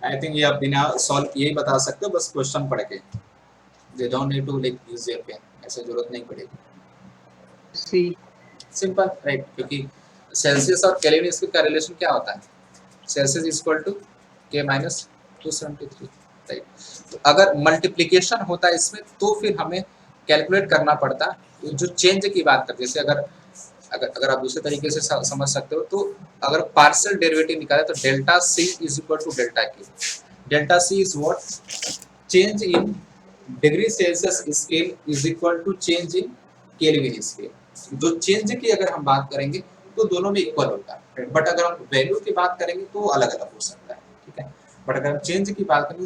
आई थिंक ये आप बिना सॉल्व किए ही बता सकते हो, बस क्वेश्चन पढ़ के। They don't need to like use your pen, ऐसे जरूरत नहीं पड़ेगी। C. Simple, right. क्योंकि सेल्सियस और केल्विन इसका क्या रिलेशन क्या होता है, Celsius is equal to K minus 273, right. तो अगर मल्टीप्लिकेशन होता है इसमें तो फिर हमें कैलकुलेट करना पड़ता है जो चेंज की बात करते हैं। जैसे अगर आप दूसरे तरीके से समझ सकते हो तो अगर पार्शियल डेरिवेटिव निकाले तो delta C is equal to delta K. Delta C is what, change in degree Celsius scale is equal to change in Kelvin scale. जो चेंज की अगर हम बात करेंगे तो दोनों में इक्वल होता है, बट अगर हम वैल्यू की बात करेंगे तो अलग अलग हो सकता है, ठीक है। बट अगर हम चेंज की बात करें,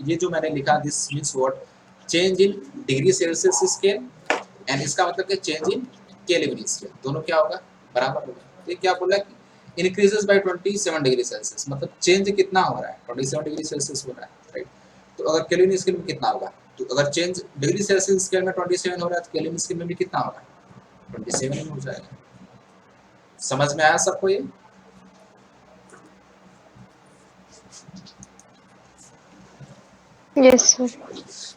ये जो मैंने लिखा this means what, change in degree Celsius scale and इसका मतलब कि चेंज इन केल्विन स्केल, दोनों क्या होगा, बराबर होगा। तो क्या बोला कि इंक्रीजेस बाय 27 डिग्री सेल्सियस, मतलब चेंज कितना हो रहा है, 27 डिग्री सेल्सियस हो रहा है, राइट। तो अगर केल्विन स्केल में कितना होगा, तो अगर चेंज डिग्री सेल्सियस स्केल में 27 हो रहा है तो केल्विन स्केल में भी कितना होगा, 27 हो जाएगा। समझ में आया सबको ये? Yes, sir.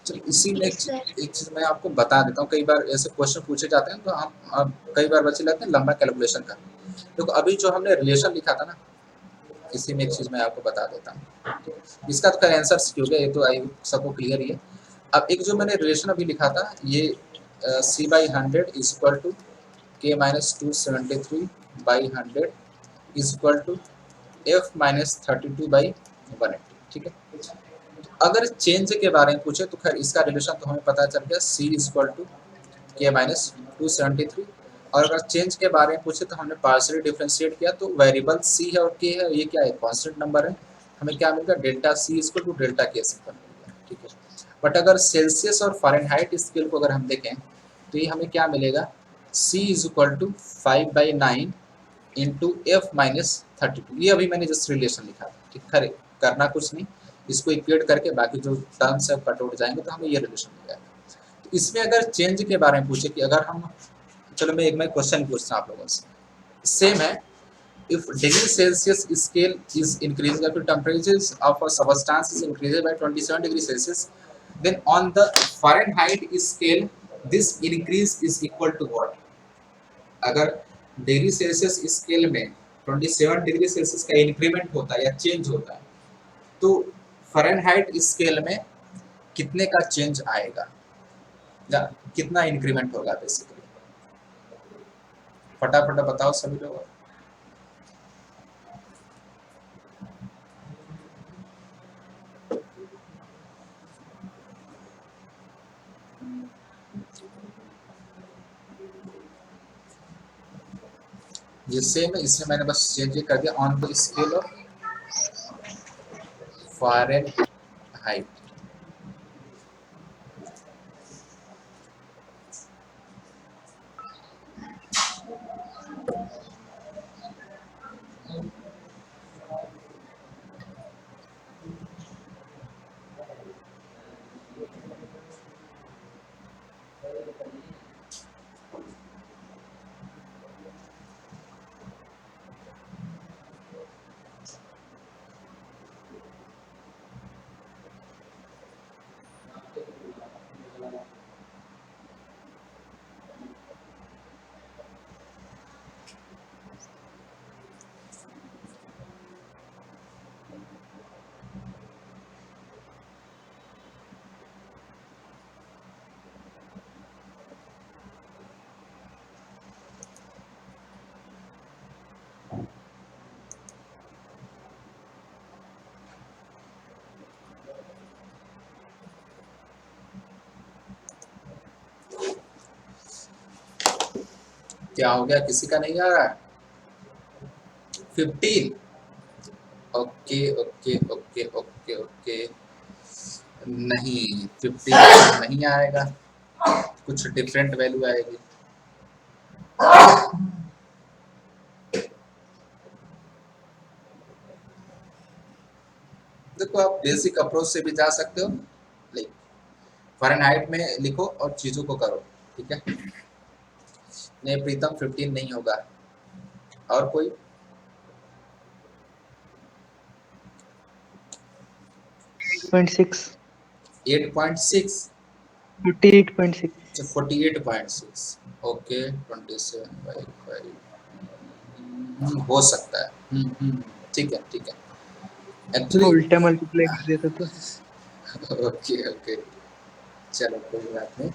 चलो इसी में एक चीज मैं आपको बता देता हूँ। कई बार ऐसे क्वेश्चन पूछे जाते हैं तो हम अब कई बार बच्चे लेते हैं लंबा कैलकुलेशन का। तो अभी जो हमने रिलेशन लिखा था ना, इसी में एक चीज मैं आपको बता देता हूँ। इसका तो खैर आंसर हो गया, ये तो आई सबको क्लियर ही है। अब एक जो मैंने रिलेशन अभी लिखा था, ये c by 100 is equal to K minus 273 by 100 is equal to f minus 32 by 180, ठीक है। अगर चेंज के बारे में पूछे तो खैर इसका रिलेशन तो हमें पता चल गया, c is equal to K minus 273। और अगर चेंज के बारे में पूछे तो हमने पार्शियली डिफरेंशिएट किया तो वेरिएबल c है और k है, ये क्या है, कांस्टेंट नंबर है। हमें क्या मिल गया, delta c is equal to delta k simple मिल गया, ठीक है। बट अगर सेल्सियस और फ़ारेनहाइट स्केल को अगर हम देखें तो ये हमें क्या मिलेगा, c is equal to 5/9 into F minus 32। ये अभी मैंने जस्ट रिलेशन लिखा था, ठीक। खैर करना कुछ नहीं, इसको इक्वेट करके बाकी जो टर्म्स है कट आउट जाएंगे तो हमें ये रिलेशन मिल जाएगा। तो इसमें अगर चेंज के बारे में पूछे कि अगर हम, चलो मैं एक मैं क्वेश्चन पूछता हूँ आप लोगों से, सेम है, if degree Celsius scale is increasing up to temperatures of a substance is increased by 27 degrees Celsius, then on the Fahrenheit scale this increase is equal to what? अगर डिग्री सेल्सियस स्केल में 27 degree Celsius का increment होता है या change होता है तो Fahrenheit scale में कितने का चेंज आएगा या कितना इंक्रीमेंट होगा बेसिकली। फटाफट बताओ सभी लोग। ये सेम है, इसमें मैंने बस चेंज कर दिया on the scale of Fahrenheit. क्या हो गया, किसी का नहीं आ रहा है? 15। Okay okay okay okay okay, नहीं 15 नहीं आएगा, कुछ डिफरेंट वैल्यू आएगी। देखो आप बेसिक अप्रोच से भी जा सकते हो, लाइक फ़ारेनहाइट में लिखो और चीज़ों को करो, ठीक है। नहीं प्रीतम 15 नहीं होगा। और कोई? 8.6 8.6 48.6 अच्छा 48.6 ओके 27/5 हो सकता है। ठीक है ठीक है वो एक्चुअली। उल्टा मल्टीप्लाई कर देता तो ओके ओके चलो कोई बात नहीं।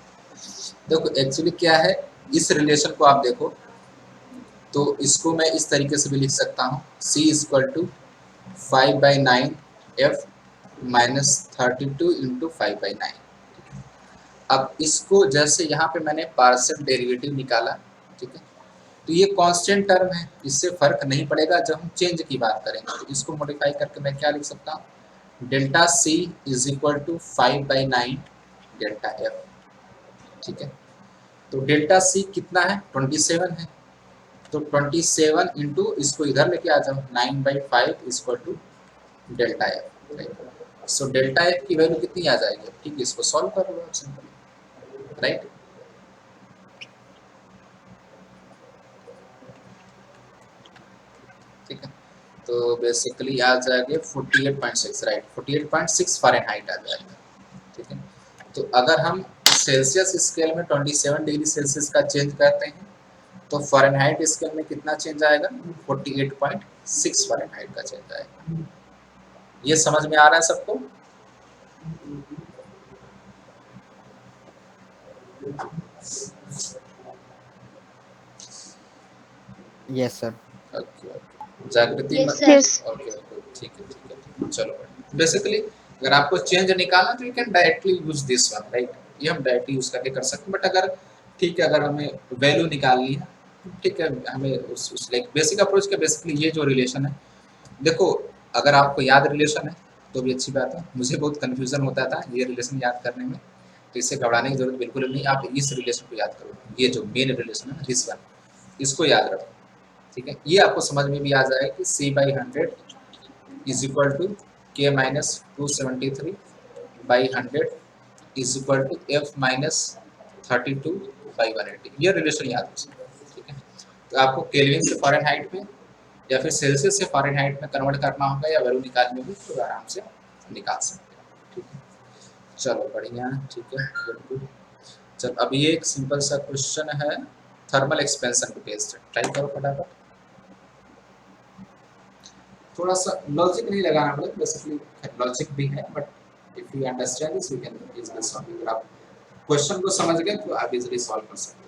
देखो एक्चुअली क्या है, इस रिलेशन को आप देखो तो इसको मैं इस तरीके से भी लिख सकता हूँ, c = 5/9 f - 32 × 5/9। अब इसको जैसे यहाँ पे मैंने पार्शियल डेरिवेटिव निकाला, ठीक है, तो ये कांस्टेंट टर्म है, इससे फर्क नहीं पड़ेगा। जब हम चेंज की बात करेंगे तो इसको मॉडिफाई करके मैं क्या लिख सकता हूँ, डेल्टा c = 5/9 डेल्टा f, ठीक है। तो डेल्टा c कितना है, 27 है, तो 27 इंटू इसको इधर लेके आ जाओ 9/5 = delta f। So delta f की वैल्यू कितनी आ जाएगी, ठीक है, इसको सॉल्व कर लो सिंपल, राइट। ठीक है, तो बेसिकली आ जाएगा 48.6, राइट, 48.6 फ़ारेनहाइट आ जाएगा, ठीक है। तो अगर हम सेल्सियस स्केल में 27 डिग्री सेल्सियस का चेंज करते हैं तो फ़ारेनहाइट स्केल में कितना चेंज आएगा, 48.6 फ़ारेनहाइट का चेंज आएगा। ये समझ में आ रहा है सबको? Yes sir. ओके ओके जागृति Yes, मत sir. ओके ओके ठीक है ठीक है चलो। बेसिकली अगर आपको चेंज निकालना तो you can directly use this one, right, ये हम डायरेक्टली यूज करके कर सकते हैं। बट अगर ठीक है, अगर हमें वैल्यू निकालनी है, ठीक है, हमें उस लाइक बेसिक अप्रोच का बेसिकली ये जो रिलेशन है, देखो अगर आपको याद रिलेशन है तो भी अच्छी बात है, मुझे बहुत कन्फ्यूजन होता था ये रिलेशन याद करने में, तो इससे घबराने की जरूरत बिल्कुल नहीं। आप इस रिलेशन को याद करो, ये जो मेन रिलेशन है दिस वन, इसको याद रखो, ठीक है। ये आपको समझ में भी आ जाए कि c/100 = k - 273/100 = f - 32/180। ये रिलेशन याद हो, ठीक है। तो आपको केल्विन से फ़ारेनहाइट में या फिर सेल्सियस से फ़ारेनहाइट में कन्वर्ट करना होगा या वैल्यू निकालनी होगी तो आराम से निकाल सकते हैं, ठीक है। चलो बढ़िया, ठीक है, बिल्कुल। चल अब ये एक सिंपल सा क्वेश्चन है थर्मल एक्सपेंशन पे बेस्ड, ट्राई करो फटाफट। थोड़ा सा लॉजिक नहीं लगाना पड़ेगा, बेसिकली लॉजिक भी है, but if you understand this you can easily solve. अगर आप क्वेश्चन को समझ गए तो आप इजीली सॉल्व कर सकते हो।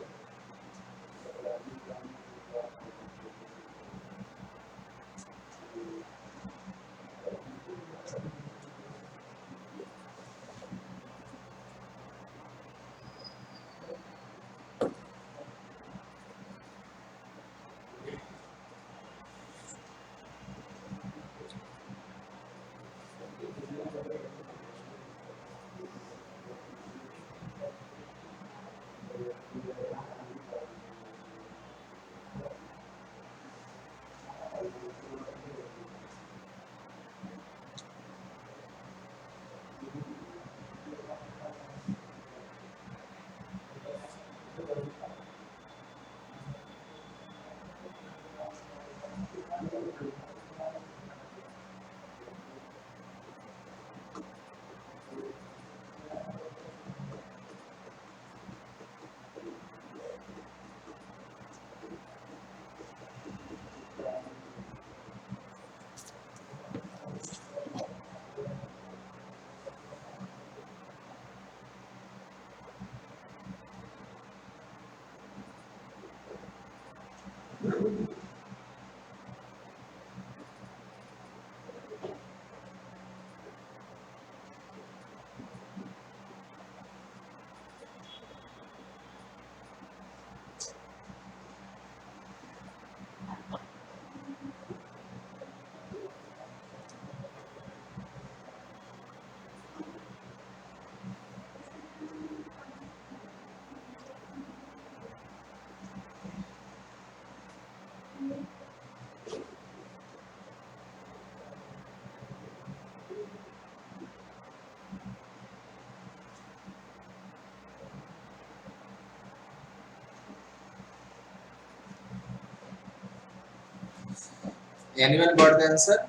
Anyone got the answer?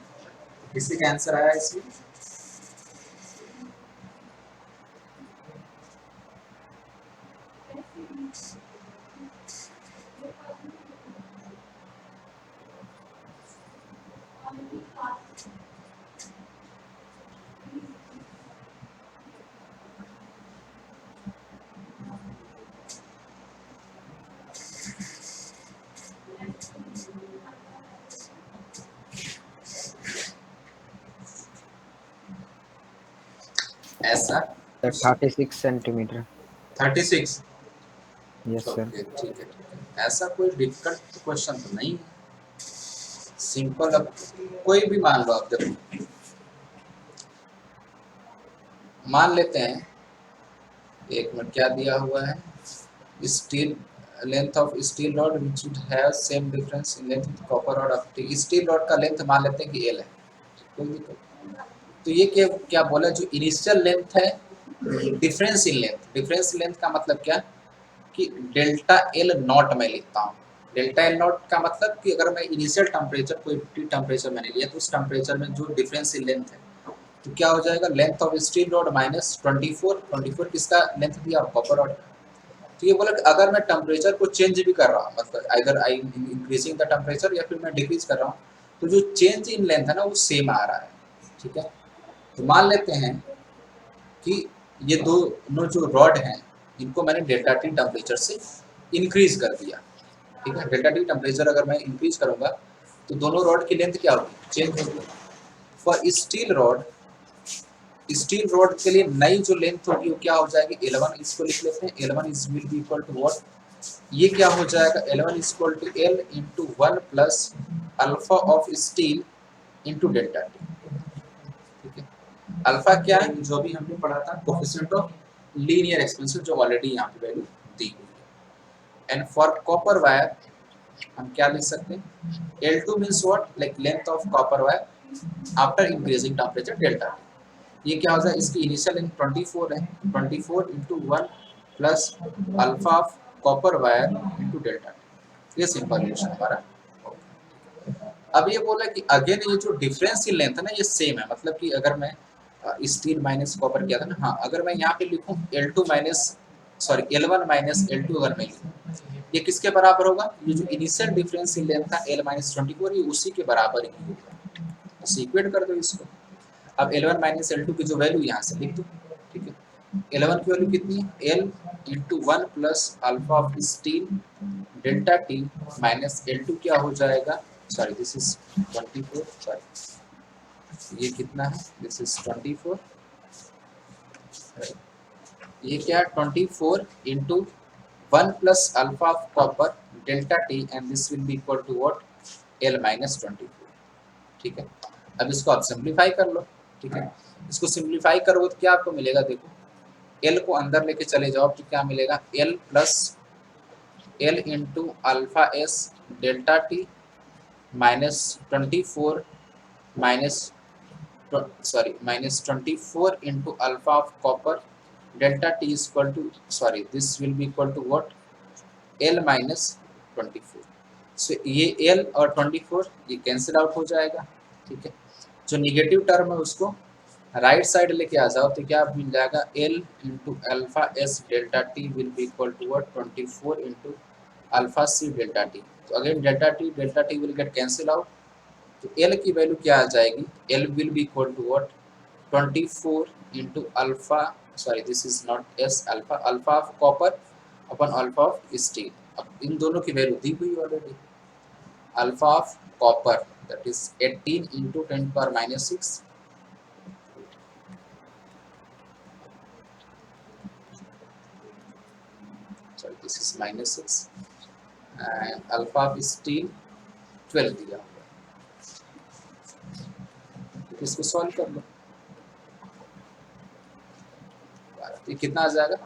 किसी का आंसर आया इसमें? ऐसा sir 36 centimetre. 36। Yes sir. Okay ठीक है। ऐसा कोई डिफिकल्ट क्वेश्चन तो नहीं है, सिंपल। अब कोई भी मान लो, आप देखो मान लेते हैं, एक मिनट क्या दिया हुआ है, steel length of steel rod which would have same difference in length with copper rod of steel rod का लेंथ मान लेते हैं कि एल है, कोई दिक्कत नहीं। तो ये क्या क्या बोला, जो इनिशियल लेंथ है difference in length, difference in length का मतलब क्या कि डेल्टा एल नॉट मैं लिखता हूँ। डेल्टा एल नॉट का मतलब कि अगर मैं इनिशियल टेम्परेचर कोई टेम्परेचर मैंने लिया तो उस टेम्परेचर में जो डिफरेंस इन लेंथ है तो क्या हो जाएगा, length of steel rod minus 24 किसका लेंथ दिया, कॉपर रॉड। तो ये बोला कि अगर मैं टेम्परेचर को चेंज भी कर रहा हूँ, मतलब अगर आई इंक्रीजिंग द टेम्परेचर या फिर मैं डिक्रीज कर रहा हूँ, तो जो चेंज इन लेंथ है ना वो सेम आ रहा है। ठीक है, तो मान लेते हैं कि ये दोनों जो रॉड हैं इनको मैंने डेल्टा टी टेम्परेचर से इंक्रीज कर दिया। ठीक है, डेल्टा टी टेम्परेचर अगर मैं इंक्रीज करूंगा तो दोनों रॉड की लेंथ क्या होगी, चेंज होगी। फॉर स्टील रॉड के लिए नई जो लेंथ होगी वो क्या हो जाएगी, L1, इसको लिख लेते हैं, L1 is will be equal to what, ये क्या हो जाएगा, L1 is equal to L into 1 plus alpha of steel into delta T. ठीक है, अल्फा क्या है, जो भी हमने पढ़ा था, कोफिशिएंट ऑफ लीनियर एक्सपेंशन, जो ऑलरेडी यहाँ पे वैल्यू दी हुई है। एंड फॉर कॉपर वायर हम क्या लिख सकते हैं, L2 means what, like length of copper wire after increasing temperature delta T. ये क्या हो जाए, इसकी इनिशियल लेंथ 24 है, 24 into 1 plus alpha of copper wire into delta T. ये सिंपल रिलेशन हमारा। अब ये बोला कि अगेन ये जो डिफरेंस की लेंथ है ना ये सेम है, मतलब कि अगर मैं स्टील माइनस कॉपर किया था ना, हाँ अगर मैं यहाँ पे लिखूँ L2 minus sorry L1 minus L2 अगर मैं लिखूँ, ये किसके बराबर होगा, ये जो इनिशियल डिफरेंस इन लेंथ था L माइनस 24 ये उसी के बराबर ही होगा। तो इक्वेट कर दो इसको। अब L1 माइनस L2 की जो वैल्यू यहाँ से लिख दो। ठीक है, L1 की वैल्यू कितनी है, L into 1 plus alpha of steel delta T minus L2 क्या हो जाएगा, सॉरी दिस इज 24, सॉरी ये कितना है, दिस इज 24, ये क्या है 24 into 1 plus alpha of copper delta T and this will be equal to what, L minus 24। ठीक है, अब इसको आप सिंप्लीफाई कर लो। ठीक है, इसको सिंप्लीफाई करोगे तो क्या आपको मिलेगा, देखो L को अंदर लेके चले जाओ तो क्या मिलेगा, L plus L into alpha S delta T minus 24 minus sorry minus 24 into alpha of copper delta T is equal to sorry this will be equal to what, L minus 24। So ये L और 24 ये cancel out हो जाएगा। ठीक है, जो negative term है उसको राइट साइड लेके आ जाओ तो क्या मिल जाएगा, L into alpha S delta t will be equal to what 24 into alpha c delta T. तो again delta t will get cancel out, तो L की वैल्यू क्या आ जाएगी, L will be equal to what 24 into alpha sorry this is not s alpha, alpha of copper upon alpha of steel. अब इन दोनों की वैल्यू दी हुई already, alpha of copper that is 18 into 10 power minus 6 sorry this is minus 6 and alpha of steel 12 दिया हुआ है। तो इसको सॉल्व कर लो, ये कितना आ जाएगा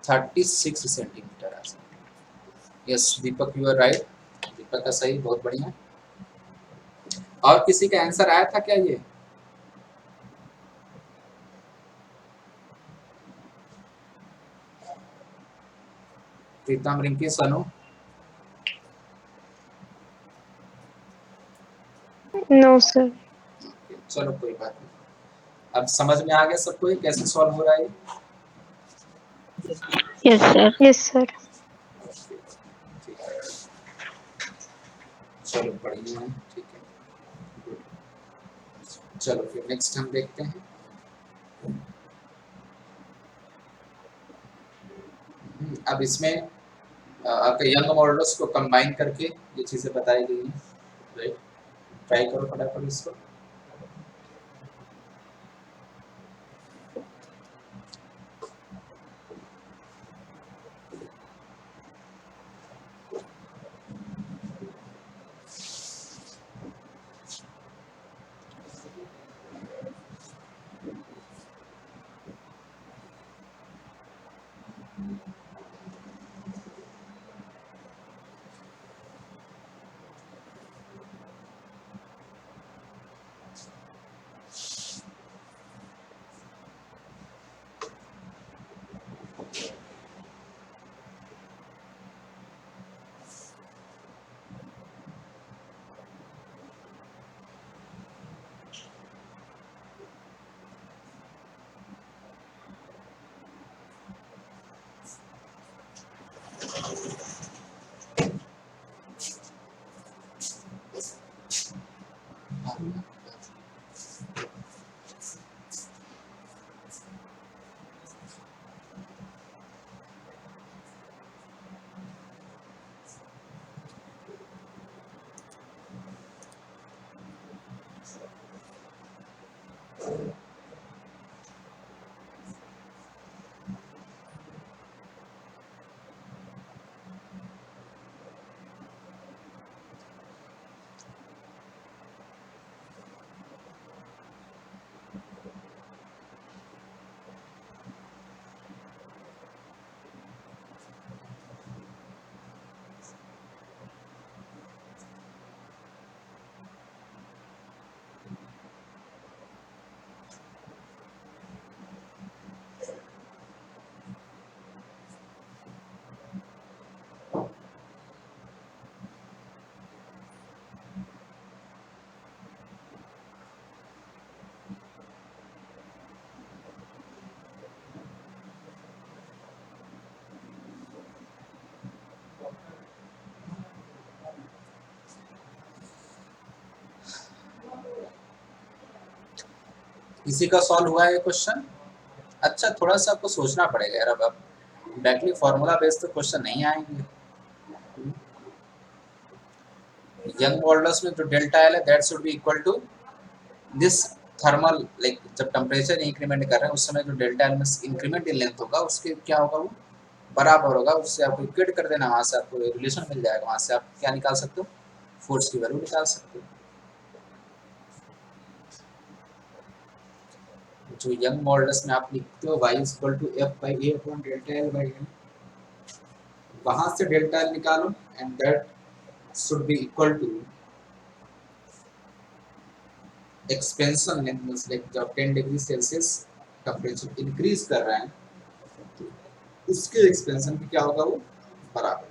36 सेंटीमीटर आ जाएगा। Yes Deepak you are right, Deepak का सही, बहुत बढ़िया। और किसी का आंसर आया था क्या, ये प्रीतम रिंकी सनु, No, sir. चलो कोई बात नहीं। अब समझ में आ गया सबको ये कैसे सॉल्व हो रहा है ये? Yes, sir. Yes, sir. ठीक है, चलो बढ़िया है, ठीक है, गुड। चलो फिर नेक्स्ट हम देखते हैं। अब इसमें आपके यंग मॉडल्स को कंबाइन करके ये चीज़ें बताई गई हैं, राइट। ट्राई करो फटाफट इसको। इसी का सॉल्व हुआ है क्वेश्चन। अच्छा थोड़ा सा आपको सोचना पड़ेगा यार, अब डायरेक्टली फॉर्मूला बेस्ड तो क्वेश्चन नहीं आएंगे। यंग मॉडल्स में जो डेल्टा एल है that should be equal to this thermal, like जब टेम्परेचर इंक्रीमेंट कर रहे हैं उस समय जो डेल्टा एल में इंक्रीमेंट इन लेंथ होगा उसके क्या होगा, वो बराबर होगा। उससे आपको इक्वेट कर देना, वहाँ से आपको रिलेशन मिल जाएगा, वहाँ से आप क्या निकाल सकते हो, फोर्स की वैल्यू निकाल सकते हो। जो यंग मॉडल्स में आप लिखते हो y equal to F by A upon delta L by N, वहाँ से डेल्टा एल निकालो and that should be equal to expansion length, means like जब 10 डिग्री सेल्सियस टेम्परेचर इंक्रीज कर रहे हैं तो उसके एक्सपेंशन की क्या होगा, वो बराबर।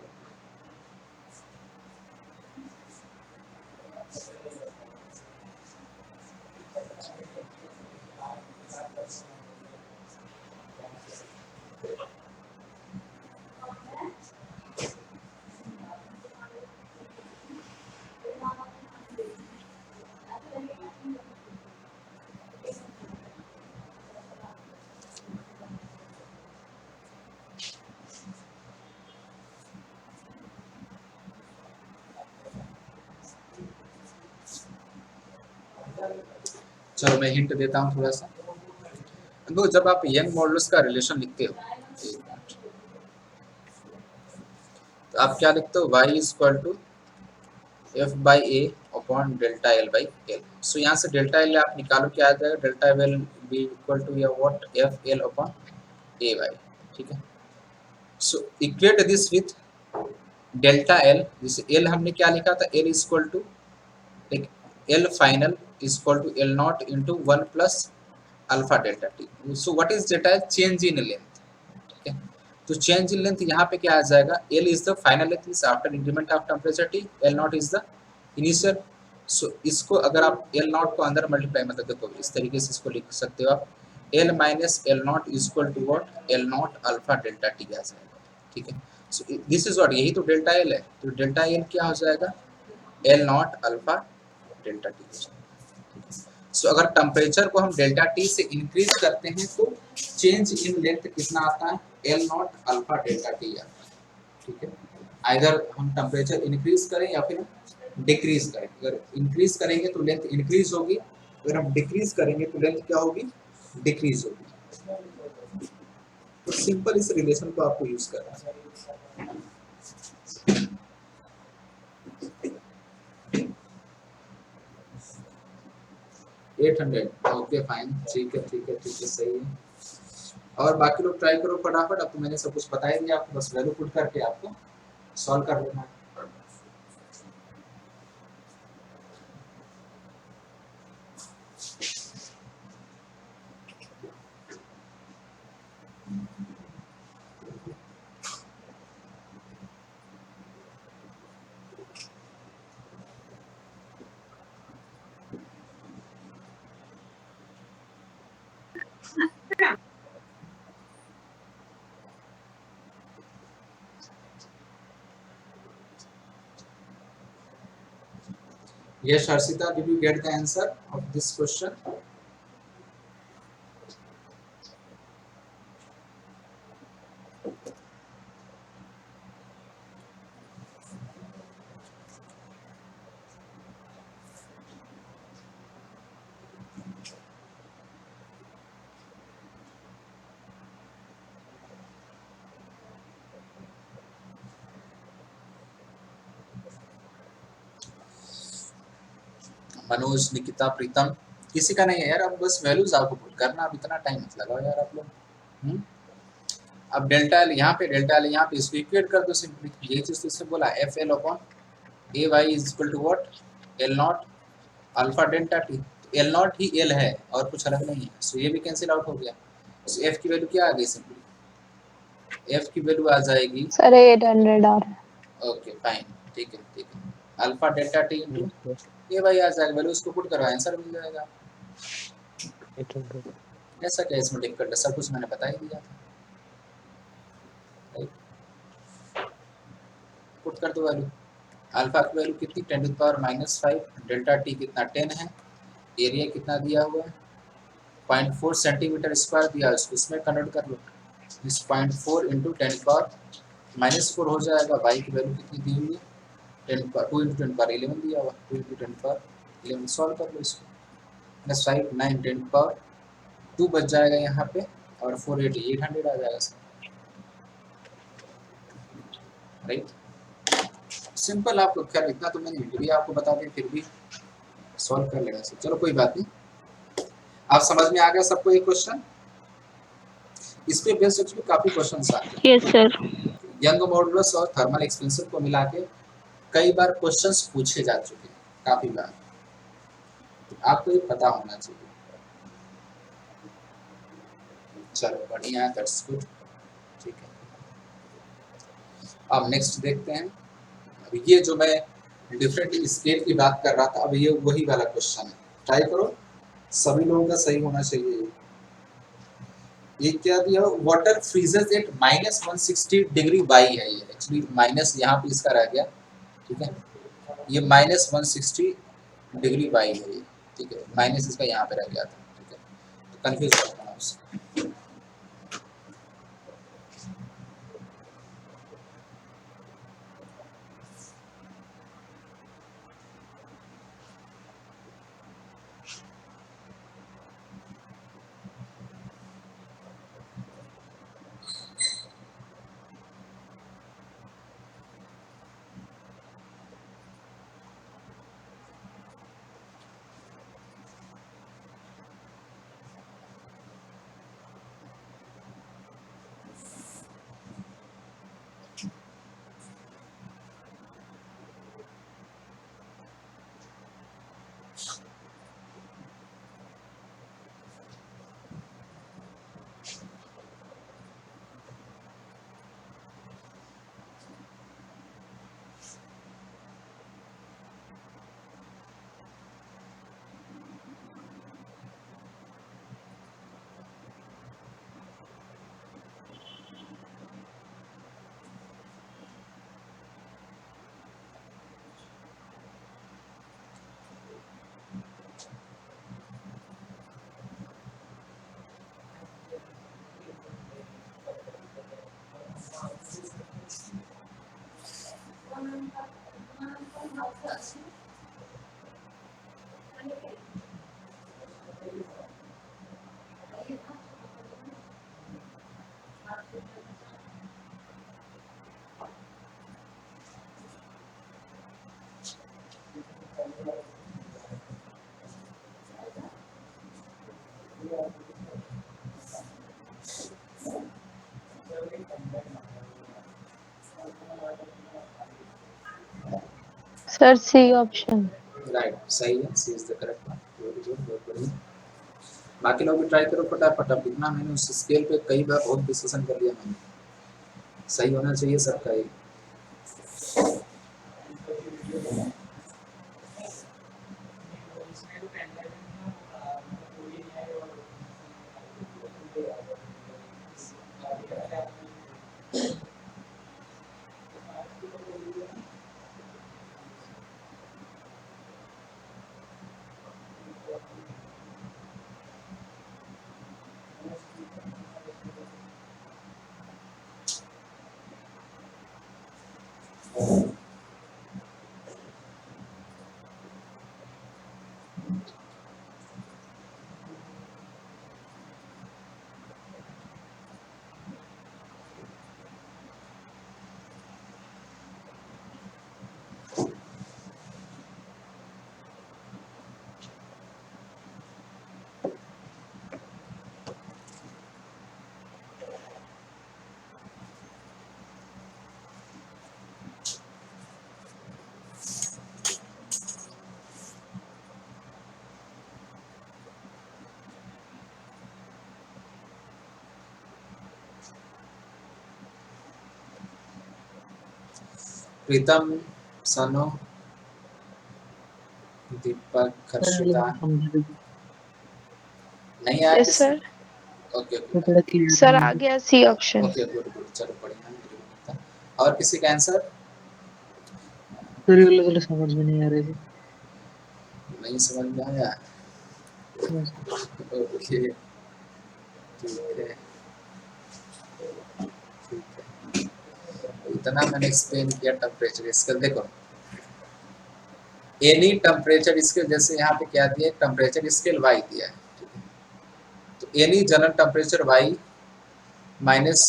चलो मैं हिंट देता हूँ थोड़ा सा। देखो जब आप यंग मॉडल्स का रिलेशन लिखते हो तो आप क्या लिखते हो, y equal to F by A upon delta L by l. So यहाँ से डेल्टा एल आप निकालो, क्या आ जाएगा, delta l be equal to या what f L upon A y, ठीक है। So equate this with delta l, जिसे एल हमने क्या लिखा था, एल इक्वल टू एक l final equal to l not into 1 plus alpha delta t. So what is delta L, change in length, ठीक है। तो चेंज इन लेंथ यहाँ पे क्या आ जाएगा, L is the final length means after increment of temperature T, L not is the initial so इसको अगर आप एल नॉट को अंदर मल्टीप्लाई, मतलब देखो इस तरीके से इसको लिख सकते हो आप, l minus l not is equal to what, L not alpha delta t आ जाएगा, ठीक है। सो दिस इज व्हाट, यही तो डेल्टा एल है, तो डेल्टा एल क्या हो जाएगा, L not alpha delta T हो जाएगा। सो अगर टेम्परेचर को हम डेल्टा टी से इंक्रीज करते हैं तो चेंज इन लेंथ कितना आता है, L not alpha delta T आता है, ठीक है। आइदर हम टेम्परेचर इंक्रीज करें या फिर डिक्रीज करें, अगर इंक्रीज करेंगे तो लेंथ इंक्रीज होगी, अगर हम डिक्रीज करेंगे तो लेंथ क्या होगी, डिक्रीज होगी। तो सिंपल इस रिलेशन को आपको यूज करना है। 800, ओके फाइन, ठीक है ठीक है ठीक है, सही है। और बाकी लोग ट्राई करो फटाफट, अब तो मैंने सब कुछ बता ही दिया आपको, बस वैल्यू पुट करके आपको सॉल्व कर लेना है। Yes, Harshita, did you get the answer of this question? Manoj, Nikita, प्रीतम, किसी का नहीं है यार। अब बस वैल्यूज आपको पुट करना, अब इतना टाइम मत लगाओ यार आप लोग। अब डेल्टा एल यहाँ पे, डेल्टा एल यहाँ पे, इसको इक्वेट कर दो सिंपली, यही चीज तो इससे बोला, F L upon A Y is equal to what, L not alpha delta T. L naught ही एल है और कुछ अलग नहीं है, सो ये भी कैंसिल आउट हो गया। सो एफ की वैल्यू क्या आ गई, सिंपली एफ की वैल्यू आ जाएगी, सर 800 आ रहा है। ओके फाइन, ठीक है ठीक है, alpha delta T into Yes, sir. ये भाई आ जाएगा, वैल्यू उसको पुट करो, आंसर मिल जाएगा। 800. ऐसा क्या इसमें डिफिकल्ट है, सब कुछ मैंने बता ही दिया था, राइट। पुट कर दो वैल्यू, अल्फा की वैल्यू कितनी, 10⁻⁻5, डेल्टा टी कितना 10 है, एरिया कितना दिया हुआ है 0.4 सेंटीमीटर स्क्वायर दिया है, उसको इसमें कन्वर्ट कर लो, इस 0.4 इंटू 10⁻⁻4 हो जाएगा। वाई की वैल्यू कितनी दी हुई है, 2 इंटू 10⁻11 दिया हुआ, 2 इंटू 10⁻11 सॉल्व कर लो इसको, प्लस 5 9 10⁻2 बच जाएगा यहाँ पे, और 480 800 आ जाएगा सर, राइट। सिंपल, आप लोग खैर इतना तो मैंने भी आपको बता दिया, फिर भी सॉल्व कर लेना सर, चलो कोई बात नहीं। आप समझ में आ गया सबको ये क्वेश्चन, इस पे बेस्ड एक्चुअली काफी क्वेश्चंस आते हैं। Yes sir. यंग मॉडुलस और थर्मल एक्सपेंशन को मिला के कई बार क्वेश्चंस पूछे जा चुके हैं, काफी बार, आपको ये पता होना चाहिए। चलो बढ़िया है, दैट्स गुड, ठीक है। अब नेक्स्ट देखते हैं, अब ये जो मैं डिफरेंट स्केल की बात कर रहा था, अब ये वही वाला क्वेश्चन है, ट्राई करो, सभी लोगों का सही होना चाहिए। ये क्या दिया, water freezes at -160 degree by है, ये एक्चुअली माइनस यहाँ पे इसका रह गया, ठीक है, ये -160 डिग्री बाई है ये, ठीक है, माइनस इसका यहाँ पे रह गया था, ठीक है, तो कंफ्यूज मत होना उससे। Sir, C option. राइट, सही है, C is the correct one. Very good, बहुत बढ़िया। बाकी लोग भी ट्राई करो फटाफट। अब इतना मैंने उस स्केल पे कई बार बहुत डिस्कशन कर लिया मैंने, सही होना चाहिए सबका ये। प्रीतम, सनो, दीपक, हर्षिता, नहीं आया Yes, किसी? sir. ओके ओके Sir, आ गया C option. Okay, good good, चलो बढ़िया। और किसी का आंसर तो समझ में नहीं आ रही थी। नहीं समझ में आया? ओके, ठीक है, ठीक है। इतना मैंने एक्सप्लेन किया टेम्परेचर स्केल। देखो, एनी टेम्परेचर स्केल, जैसे यहाँ पे क्या दिया, टेम्परेचर स्केल वाई दिया है, ठीक है? तो any general temperature y minus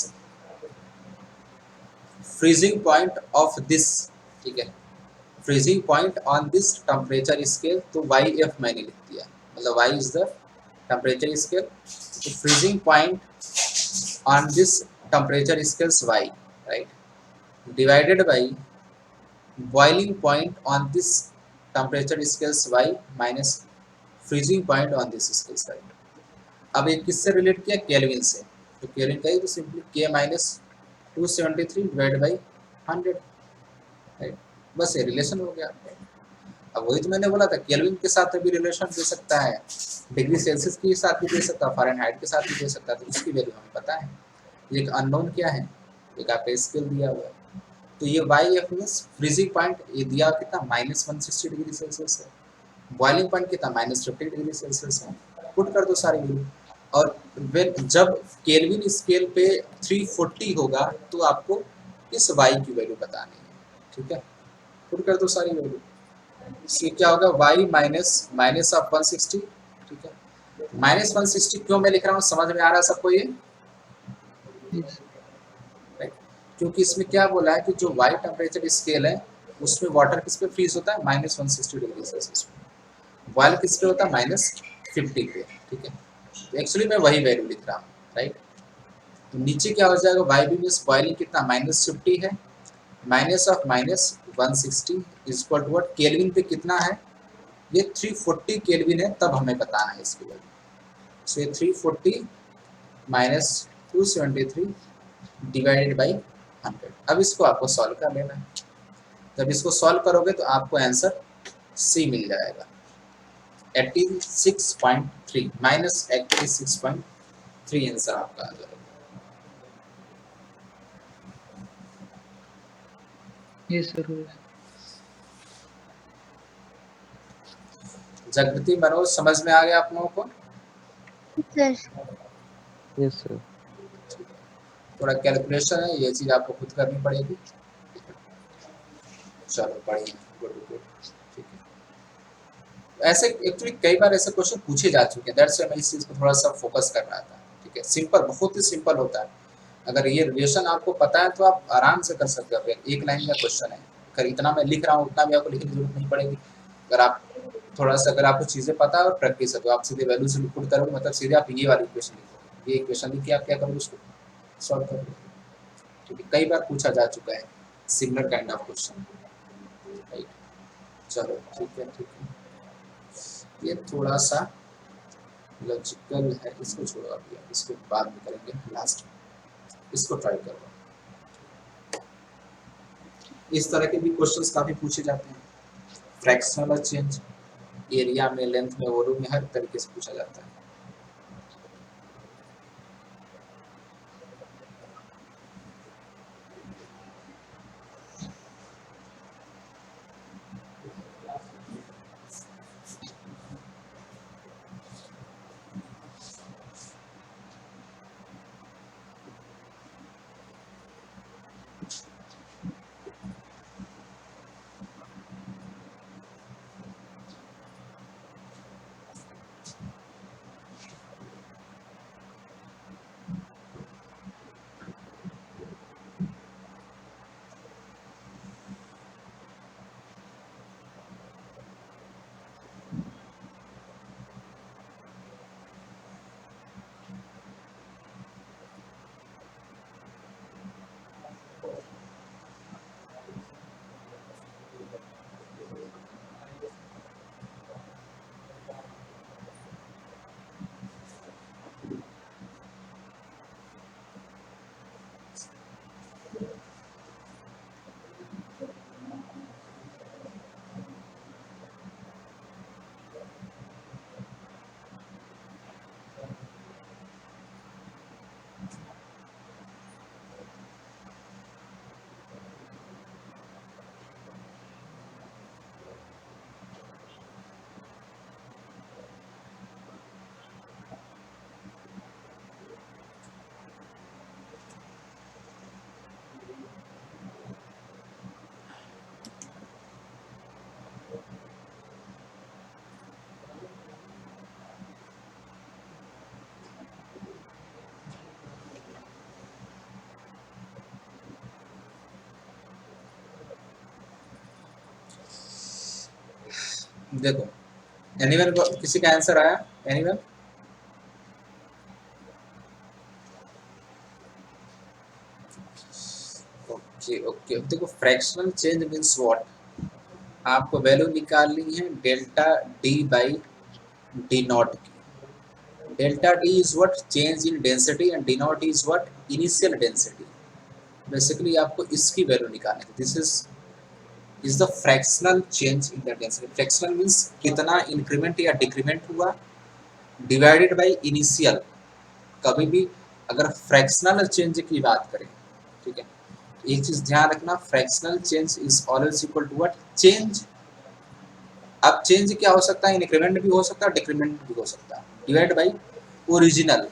freezing point of this, ठीक है, freezing point on this temperature scale, तो वाई एफ मैंने लिख दिया, मतलब y is the temperature scale, तो freezing point on this temperature scales y, right, divided by boiling point on this temperature scales y minus freezing point on this scales y. अब ये किससे relate किया? Kelvin से। तो kelvin का ही तो simply के माइनस 273 डिवाइड बाई 100, राइट, बस ये रिलेशन हो गया। अब वही तो मैंने बोला था, केल्विन के साथ भी रिलेशन दे सकता है, डिग्री सेल्सियस के साथ भी दे सकता है, फ़ारेनहाइट के साथ भी दे सकता है, तो उसकी वैल्यू हमें पता है। एक अननोन क्या है, एक आपका स्केल दिया हुआ है, तो ये Y F means freezing point ये दिया कितना, -160 डिग्री सेल्सियस है, बॉइलिंग पॉइंट कितना, -50 डिग्री सेल्सियस है। पुट कर दो सारी वैल्यू, और जब केल्विन स्केल पे 340 होगा तो आपको इस वाई की वैल्यू बतानी है, ठीक है? पुट कर दो सारी वैल्यू, इससे क्या होगा, वाई माइनस ऑफ 160, ठीक है? -160 क्यों मैं लिख रहा हूँ, समझ में आ रहा है सबको ये? राइट, क्योंकि इसमें क्या बोला है कि जो वाई टेम्परेचर स्केल है उसमें वाटर किस पे फ्रीज होता है, -160 डिग्री सेल्सियस पे, बॉयल किस पे होता है, -50 पे, ठीक है? तो एक्चुअली मैं वही वैल्यू लिख रहा हूँ, राइट। तो नीचे क्या हो जाएगा, वाई बी मीन्स बॉइलिंग कितना, -50 है, minus of -160 is equal to what, Kelvin पे कितना है, ये 340 केल्विन है, तब हमें बताना है इसकी वैल्यू। सो ये 340 माइनस 273 डिवाइडेड बाई 100। अब इसको आपको सॉल्व कर लेना है। जब इसको सॉल्व करोगे तो आपको आंसर सी मिल जाएगा, 86.3 माइनस 86.3 आंसर आपका आ जाएगा। Yes sir. जगती मनोज, समझ में आ गया आप लोगों को? Sir yes sir. थोड़ा कैलकुलेशन है, ये चीज आपको खुद करनी पड़ेगी। चलो बढ़िया, गुड गुड, ठीक है। ऐसे एक्चुअली कई बार ऐसे क्वेश्चन पूछे जा चुके हैं, दैट्स व्हाई मैं इस चीज को थोड़ा सा फोकस कर रहा था, ठीक है? सिंपल, बहुत ही सिंपल होता है। अगर ये रिलेशन आपको पता है तो आप आराम से कर सकते हो। एक लाइन का क्वेश्चन है, अगर इतना मैं लिख रहा हूँ उतना भी आपको लिखने की जरूरत नहीं पड़ेगी। अगर आप थोड़ा सा अगर आपको चीजें पता है और प्रैक्टिस है तो आप सीधे वैल्यू से पुट करोगे, मतलब सीधे आप ये वाली इक्वेशन लिखोगे, ये इक्वेशन लिख के आप क्या करोगे, उसको सॉल्व करोगे। ठीक है, कई बार पूछा जा चुका है similar kind of question, right. चलो ठीक है, ठीक है, ये थोड़ा सा लॉजिकल है, इसको छोड़ो अभी, इसको बाद में करेंगे लास्ट में, इसको ट्राई करो। इस तरह के भी क्वेश्चंस काफी पूछे जाते हैं, फ्रैक्शनल चेंज, एरिया में, लेंथ में, वॉल्यूम में, हर तरीके से पूछा जाता है। देखो, एनीवन किसी का आंसर आया, एनीवन? ओके ओके, देखो फ्रैक्शनल चेंज मींस व्हाट, आपको वैल्यू निकालनी है delta D by D naught की। Delta D is what, change in density, and D naught is what, initial density. Basically आपको इसकी वैल्यू निकालनी है, this is the fractional change in the density. Fractional means कितना increment या decrement हुआ, divided by initial. कभी भी अगर फ्रैक्शनल चेंज की बात करें, ठीक है, एक चीज ध्यान रखना, fractional change is always equal to what, change. अब चेंज क्या हो सकता है, इंक्रीमेंट भी हो सकता है, डिक्रीमेंट भी हो सकता है, डिवाइड बाय ओरिजिनल।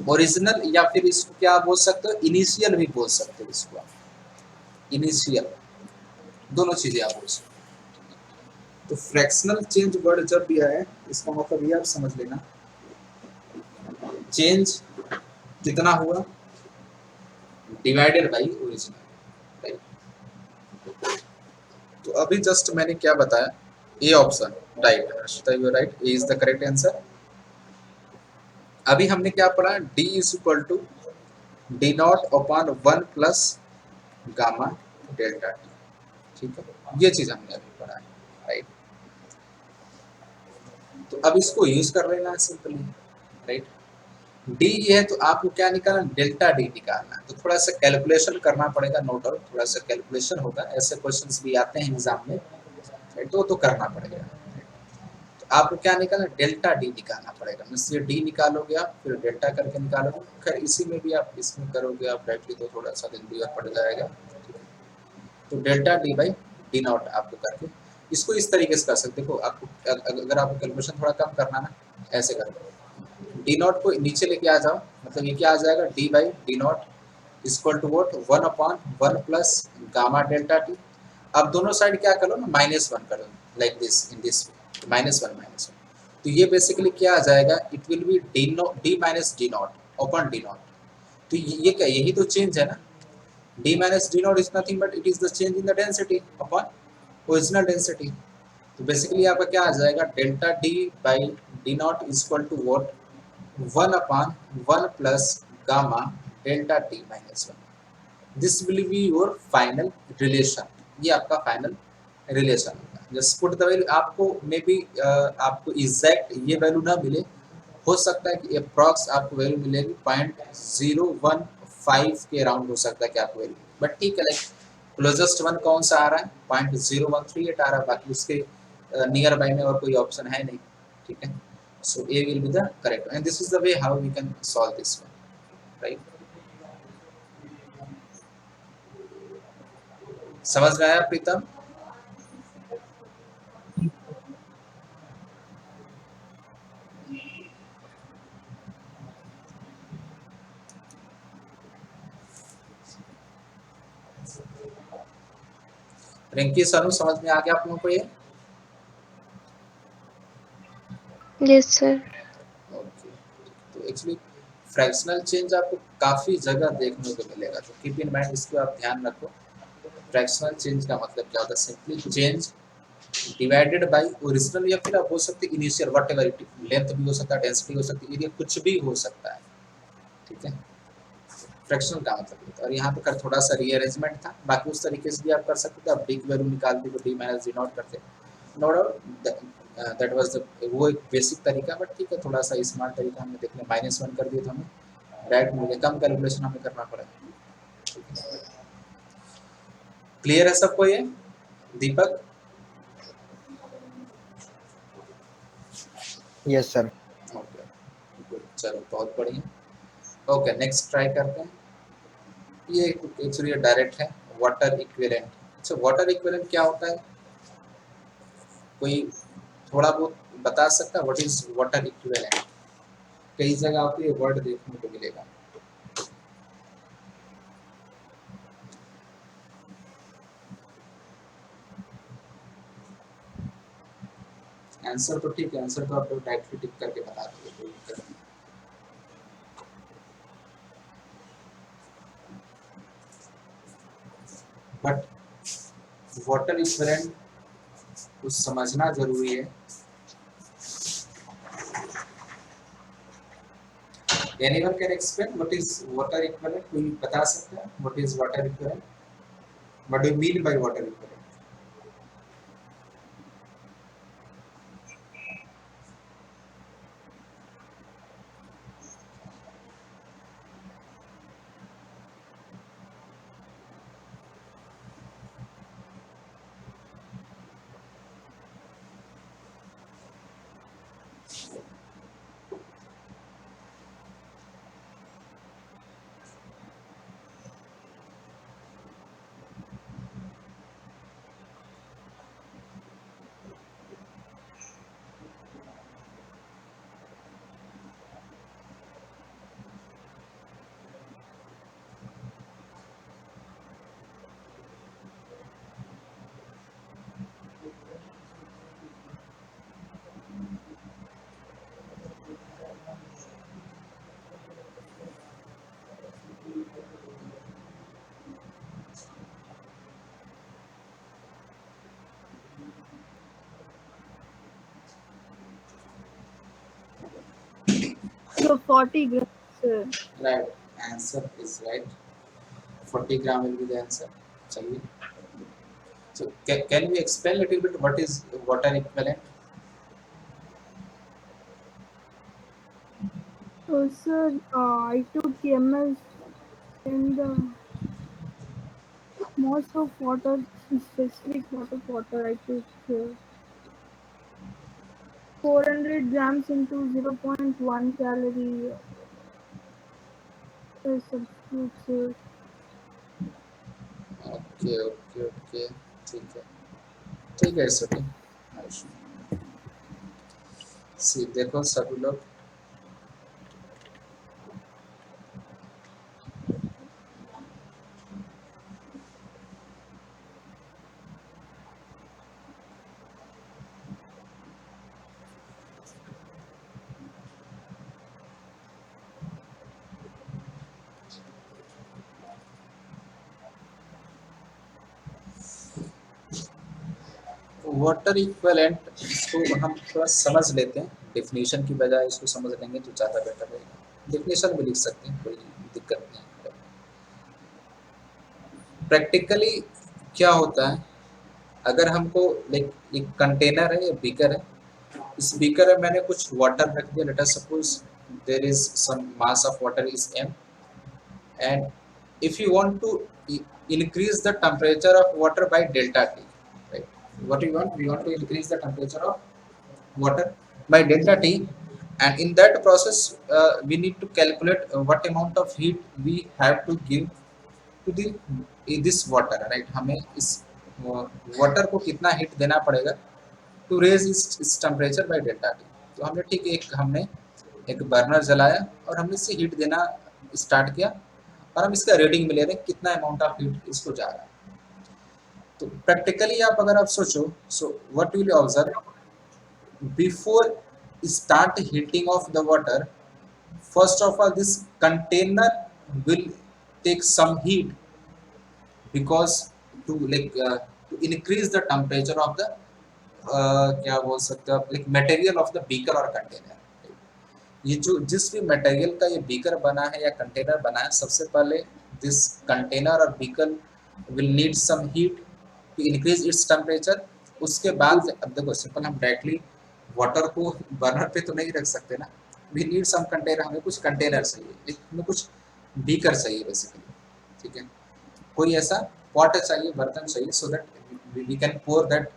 ओरिजिनल या फिर इसको क्या बोल सकते हो, इनिशियल भी बोल सकते हो, इसको इनिशियल, दोनों चीजें आप बोल सकते हो। तो फ्रैक्शनल चेंज वर्ड जब भी आए, इसका मतलब ये आप समझ लेना, चेंज कितना हुआ डिवाइडेड बाई ओरिजिनल, राइट। तो अभी जस्ट मैंने क्या बताया, A option right, you right, A is the correct answer. अभी हमने क्या पढ़ा, D is equal to D naught upon 1 plus gamma delta T, ठीक है, ये चीज हमने अभी पढ़ा है, राइट। तो अब इसको यूज कर लेना है सिंपली, राइट। डी ये है तो आपको क्या निकालना, डेल्टा डी निकालना है, तो थोड़ा सा कैलकुलेशन करना पड़ेगा, नो डाउट थोड़ा सा कैलकुलेशन होगा, ऐसे क्वेश्चंस भी आते हैं एग्जाम में, राइट, तो करना पड़ेगा। तो आपको क्या निकालना, डेल्टा डी निकालना पड़ेगा, इसलिए डी निकालोगे आप, फिर डेल्टा करके निकालोगे, खैर इसी में भी आप इसमें करोगे आप डायरेक्टली तो थोड़ा सा दिन भी पड़ जाएगा। तो delta D by D not आपको करके इसको इस तरीके से कर सकते, देखो आपको अगर आपको कैलकुलेशन थोड़ा कम करना ना, ऐसे करो, डी नॉट को नीचे लेके आ जाओ, मतलब ये क्या आ जाएगा, D by D naught equal to what 1 upon 1 plus gamma delta T. अब दोनों साइड क्या करो ना, -1 करो, लाइक दिस, इन दिस -1 तो ये बेसिकली क्या आ जाएगा, it will B D minus D naught upon D not. तो ये क्या, यही तो चेंज है ना, d minus d naught is nothing but it is the change in the density upon original density, तो बेसिकली आपका क्या आ जाएगा, delta D by D naught is equal to what, 1/1 plus gamma delta T minus 1। This will be your final relation, ये आपका final relation होगा। Just put the value, आपको may be आपको एग्जैक्ट ये वैल्यू ना मिले, हो सकता है कि अप्रॉक्स आपको वैल्यू मिलेगी 0.015 के अराउंड हो सकता है कि आपको वैल्यू, बट ठीक है, लाइक क्लोजेस्ट वन कौन सा आ रहा है, 0.0138 आ रहा है, बाकी उसके नियर बाय में और कोई ऑप्शन है नहीं, ठीक है। So A will be the correct and this is the way how we can solve this one, right. समझ में आया प्रीतम? रिंकी सनु समझ में आ गया आप लोगों को ये? Yes, sir. ओके, तो एक्चुअली फ्रैक्शनल चेंज आपको काफी जगह देखने को मिलेगा, तो कीप इन माइंड, इसको आप ध्यान रखो। फ्रैक्शनल चेंज का मतलब क्या होता है, simply change divided by original, या फिर आप बोल सकते हैं initial, what ever it, length भी हो सकता है, डेंसिटी हो सकती है, एरिया, कुछ भी हो सकता है, ठीक है। फ्रैक्शनल का मतलब होता है। और यहाँ पे कर थोड़ा सा रीअरेंजमेंट था, बाकी उस तरीके से भी आप कर सकते थे, आप डी की वैल्यू निकालते तो डी माइनस डी नॉट करते, no doubt that was the, वो एक बेसिक तरीका, बट ठीक है, थोड़ा सा स्मार्ट तरीका हमने देख लिया, -1 कर दिए तो हमें डायरेक्ट मिल गया, कम कैलकुलेशन हमें करना पड़ेगा। क्लियर है सबको ये? Deepak? Yes sir. Okay, good, चलो बहुत बढ़िया। ओके, नेक्स्ट ट्राई करते हैं। ये एक्चुअली डायरेक्ट है, वाटर इक्विवेलेंट। अच्छा, वाटर इक्विवेलेंट क्या होता है, कोई थोड़ा बहुत बता सकता है व्हाट इज वाटर इक्विवेलेंट? कई जगह आपको ये वर्ड देखने को मिलेगा। आंसर तो ठीक है, आंसर तो आप लोग डायरेक्टली टिक करके बता दोगे, कोई दिक्कत नहीं। बट वाटर इक्विवेलेंट को समझना जरूरी है। Anyone can explain what is water equivalent? कोई बता सकता है what is water equivalent? What do you mean by water equivalent? So 40 grams. Right, answer is right. 40 gram will be the answer. चलिए, so can you explain a little bit what is water equivalent? So sir, I took MS in the most of water, specific water I took 400 grams into 0.1 calorie substitute sir. Okay okay okay, ठीक है, ठीक है, it's okay. सी देखो सभी लोग, water equivalent इसको हम थोड़ा समझ लेते हैं, डेफिनेशन की बजाय इसको समझ लेंगे तो ज़्यादा बेटर रहेगा। डेफिनेशन भी लिख सकते हैं, कोई दिक्कत नहीं है। प्रैक्टिकली क्या होता है, अगर हमको लाइक एक कंटेनर है या बीकर है, इस बीकर में मैंने कुछ वाटर रख दिया, let us suppose there is some mass of water is m, and if you want to increase the temperature of water by delta T, right? What we want to increase the temperature of water by delta T, and in that process we need to calculate what amount of heat we have to give to the this water, right? हमें इस water को कितना heat देना पड़ेगा to raise इस temperature by delta T. तो हमने ठीक हमने एक बर्नर जलाया और हमने इससे हीट देना स्टार्ट किया और हम इसका रीडिंग में ले रहे हैं कितना अमाउंट ऑफ हीट इसको जा रहा है। तो प्रैक्टिकली अगर आप सोचो, so what will you observe, before start heating of the water, first of all this container will take some heat because to to increase the temperature of the क्या बोल सकते हो like material of the beaker और container. ये जो जिस भी material का ये बीकर बना है या कंटेनर बना है, सबसे पहले दिस कंटेनर और beaker will need some heat to increase its temperature. उसके बाद अब देखो सिंपल हम डायरेक्टली वाटर को बर्नर पे तो नहीं रख सकते ना, वी नीड सम कंटेनर, हमें कुछ कंटेनर चाहिए, हमें कुछ बीकर चाहिए बेसिकली, ठीक है, कोई ऐसा पॉट चाहिए, बर्तन चाहिए, so that we can pour that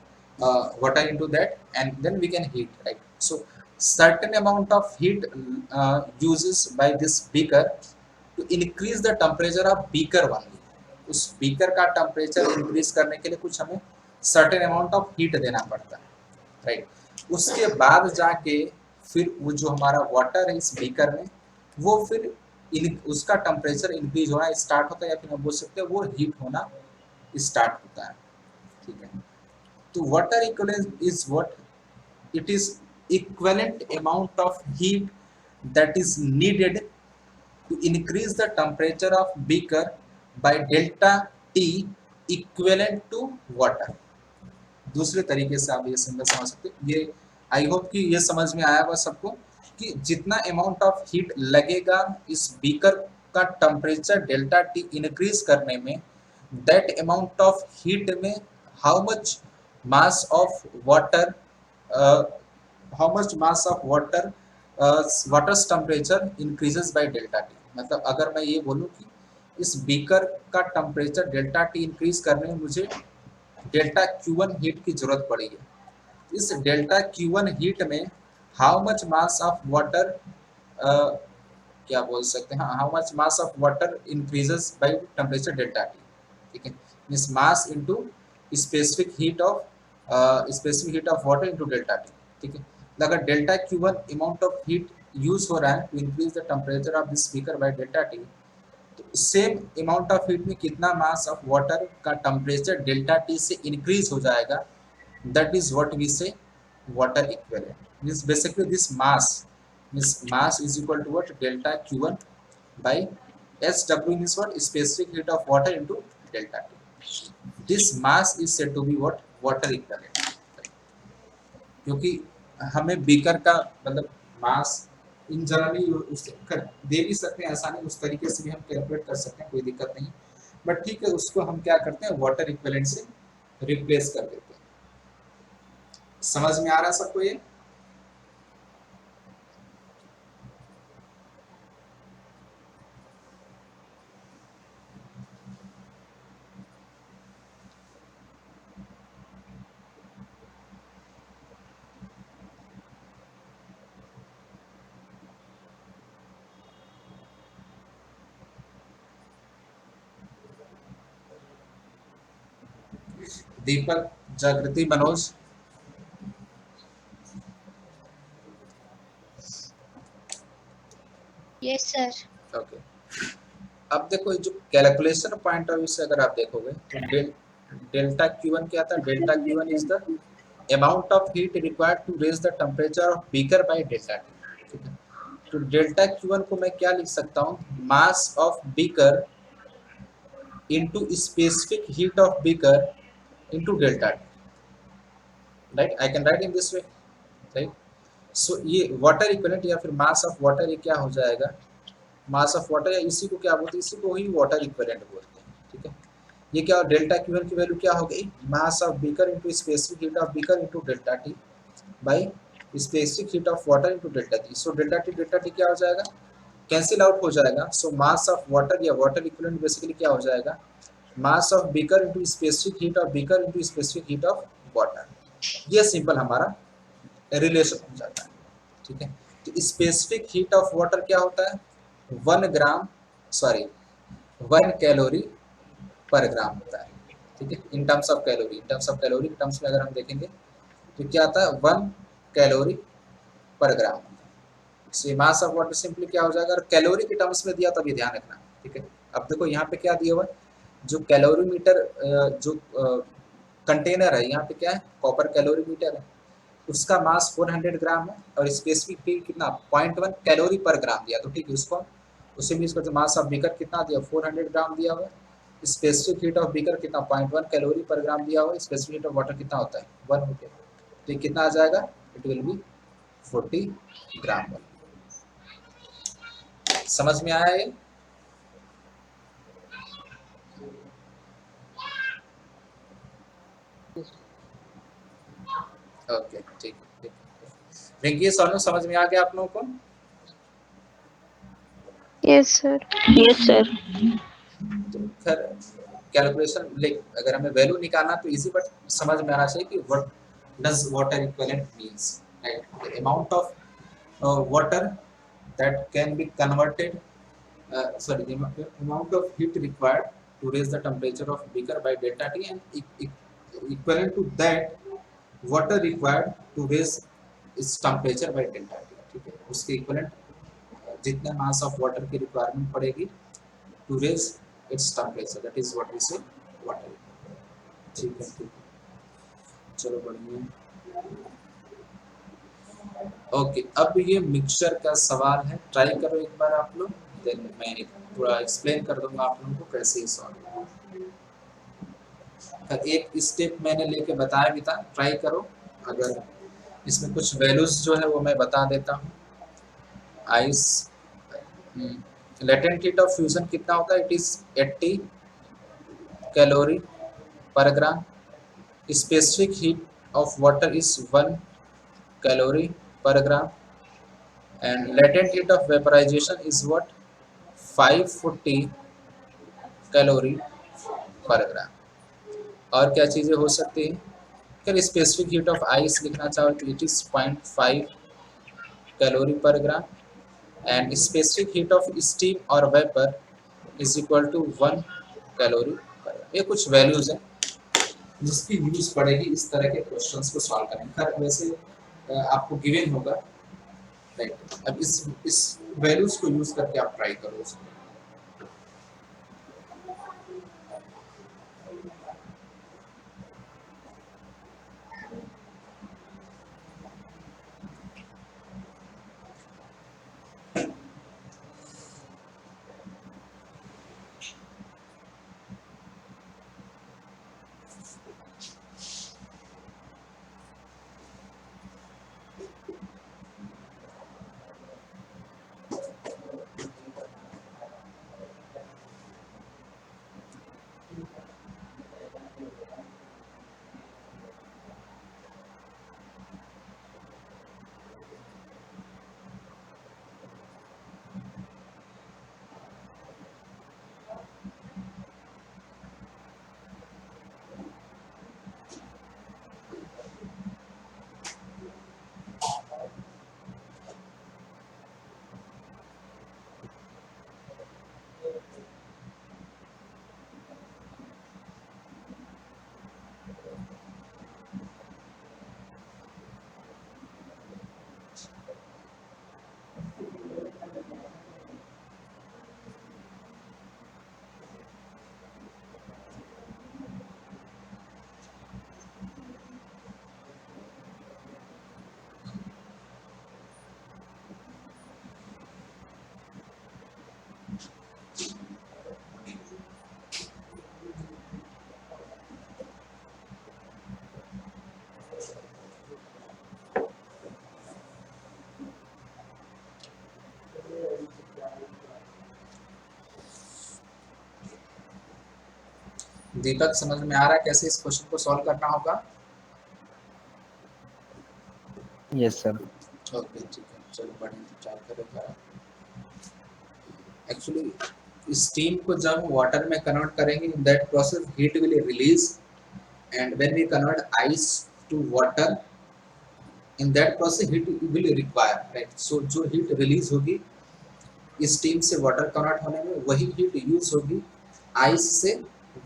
water into that and then we can heat, right. So certain amount of heat uses by this beaker to increase the temperature of beaker only। उस beaker का temperature increase करने के लिए कुछ हमें certain amount of heat देना पड़ता है, राइट। उसके बाद जाके फिर वो जो हमारा वाटर है इस बीकर में वो फिर उसका टेम्परेचर इंक्रीज होना स्टार्ट होता है, या फिर हम बोल सकते हैं वो हीट होना स्टार्ट होता है, ठीक है। तो water equivalent is what, it is equivalent amount of heat that is needed to increase the temperature of beaker by delta T equivalent to water। दूसरे तरीके से आप ये सिंपल समझ सकते हैं, ये आई होप कि ये समझ में आया होगा सबको कि जितना अमाउंट ऑफ हीट लगेगा इस बीकर का टेम्परेचर डेल्टा टी इंक्रीज करने में, दैट अमाउंट ऑफ हीट में how much mass of water how much mass of water water's temperature increases by delta T। मतलब अगर मैं ये बोलूँ कि इस बीकर का टेम्परेचर डेल्टा टी इंक्रीज करने में मुझे डेल्टा Q1 हीट की जरूरत पड़ी है, इस डेल्टा Q1 हीट में how much mass of water क्या बोल सकते हैं, how much mass of water increases by temperature delta T, ठीक है, means mass into specific heat of water into delta T, ठीक है। अगर delta Q1 amount of heat use हो रहा है to increase the temperature of this beaker by delta T, तो same amount of heat में कितना मास ऑफ वाटर का टेम्परेचर डेल्टा टी से इंक्रीज हो जाएगा, that is what we say water equivalent, means basically this mass is equal to what delta Q1 by SW means what specific heat of water into delta T. This mass is said to be what water equivalent, क्योंकि हमें beaker का मतलब मास इन generally उससे दे भी सकते हैं, ऐसा नहीं, उस तरीके से भी हम कैलकुलेट कर सकते हैं, कोई दिक्कत नहीं, बट ठीक है उसको हम क्या करते हैं वाटर इक्विवेलेंट से रिप्लेस कर देते हैं। समझ में आ रहा है सबको ये? दीपक, जागृति, मनोज, Yes, sir. ओके। अब देखो जो कैलकुलेशन पॉइंट ऑफ व्यू से अगर आप देखोगे तो डेल्टा Q1 क्या था, delta Q1 is the amount of heat required to raise the temperature of beaker by delta T, ठीक है। तो डेल्टा Q1 को मैं क्या लिख सकता हूँ, mass of beaker into specific heat of beaker into delta T, right, I can write in this way, right. So ये वाटर इक्विवेलेंट या फिर मास ऑफ वाटर, ये क्या हो जाएगा, मास ऑफ वाटर, या इसी को क्या बोलते हैं, इसी को ही वाटर इक्विवेलेंट बोलते हैं, ठीक है। ये क्या, डेल्टा क्यूएन की वैल्यू क्या हो गई, मास of beaker into specific heat of beaker into delta T by specific heat of water into delta t. So delta T क्या हो जाएगा, कैंसिल आउट हो जाएगा। सो मास ऑफ वाटर या वाटर इक्विवेलेंट बेसिकली क्या हो जाएगा, मास of beaker into specific heat of beaker into specific heat of water. ये सिंपल हमारा रिलेशन हो जाता है, ठीक है। तो स्पेसिफिक हीट ऑफ वाटर क्या होता है, 1 कैलोरी पर ग्राम होता है, ठीक है, in terms of calorie. In terms of calorie के टर्म्स में अगर हम देखेंगे तो क्या आता है, 1 calorie per gram. So mass of water simply क्या हो जाएगा, अगर कैलोरी के टर्म्स में दिया तब ये ध्यान रखना, ठीक है। अब देखो यहाँ पे क्या दिया हुआ है, जो कैलोरीमीटर जो कंटेनर है, यहाँ पे क्या है, कॉपर कैलोरीमीटर है, उसका मास 400 ग्राम है और स्पेसिफिक हीट कितना 0.1 कैलोरी पर ग्राम दिया, तो ठीक है, उसको उसे मीन्स करते मास ऑफ बीकर कितना दिया, 400 ग्राम दिया हुआ है, स्पेसिफिक हीट ऑफ बीकर कितना 0.1 कैलोरी पर ग्राम दिया हुआ है, स्पेसिफिक हीट ऑफ वाटर कितना होता है 1 हो गया, तो ये कितना आ जाएगा, इट विल बी 40 ग्राम। समझ में आया ये, ओके, ठीक ठीक। रिंकी सोनू समझ में आ गया आप लोगों को? Yes, sir. Yes, sir. तो फिर कैलकुलेशन अगर हमें वैल्यू निकालना तो इजी, बट समझ में आना चाहिए कि what does water equivalent means, right, the amount of water that can be converted, sorry, the amount of heat required to raise the temperature of beaker by delta T, and equivalent to that water required to raise its temperature by delta T, ठीक है, उसके equivalent जितना मास of water की requirement पड़ेगी to raise its temperature, that is what we say water, ठीक है, ठीक है, चलो बढ़िया। ओके, अब ये मिक्सचर का सवाल है, ट्राई करो एक बार आप लोग, देन मैं पूरा एक्सप्लेन कर दूंगा आप लोगों को कैसे ये सॉल्व होगा। एक स्टेप मैंने लेके बताया भी था, ट्राई करो, अगर इसमें कुछ वैल्यूज जो है वो मैं बता देता हूँ। Ice latent heat of fusion कितना होता है, it is 80 calorie per gram. Specific heat of water is 1 calorie per gram, and latent heat of vaporization is what, 540 calorie per ग्राम। और क्या चीज़ें हो सकती हैं, अगर स्पेसिफिक हीट ऑफ आइस लिखना चाहो तो it is 0.5 calorie per gram, and specific heat of steam और vapour is equal to 1 calorie per gram. ये कुछ वैल्यूज हैं जिसकी यूज पड़ेगी इस तरह के क्वेश्चंस को सॉल्व करने का, वैसे आपको गिवन होगा, राइट। अब इस वैल्यूज को यूज करके आप ट्राई करो उसको। दीपक समझ में आ रहा है कैसे इस क्वेश्चन को सॉल्व करना होगा? Yes sir. ओके ठीक है, चलो बढ़िया, ट्राई करेंगे। एक्चुअली स्टीम को जब वाटर में कन्वर्ट करेंगे, in that process heat will release, and when we convert ice to water, in that process heat will require, right? So जो हीट रिलीज होगी स्टीम से वाटर कन्वर्ट होने में, वही हीट यूज होगी आइस से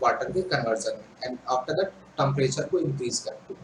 वाटर के कन्वर्जन में, एंड आफ्टर दैट टेम्परेचर को इंक्रीज करके।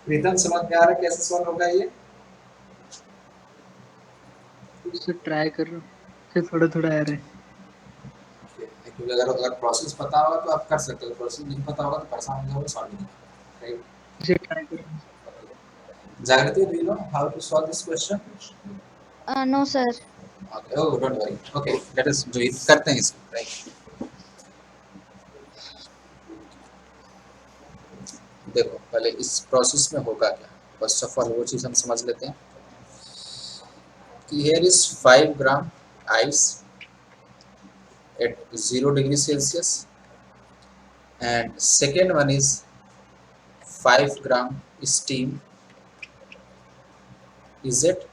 प्रीतम समझ में आ रहा है कैसे सॉल्व होगा ये? उससे ट्राई कर रहा हूँ, फिर थोड़ा थोड़ा आ रहा है। क्योंकि अगर प्रोसेस पता होगा तो आप कर सकते हो, प्रोसेस नहीं पता होगा तो परेशान हो जाओगे, सॉल्व नहीं होगा, राइट? उसे ट्राई कर रहा हूँ। जागृति, do you know how to solve this question? No, sir. Okay, oh don't worry, okay, let us do it, करते हैं इसको, राइट? देखो पहले इस प्रोसेस में होगा क्या, फर्स्ट ऑफ ऑल वो चीज़ हम समझ लेते हैं कि here is 5 gram ice at 0 degree Celsius, and second one is 5 gram steam is at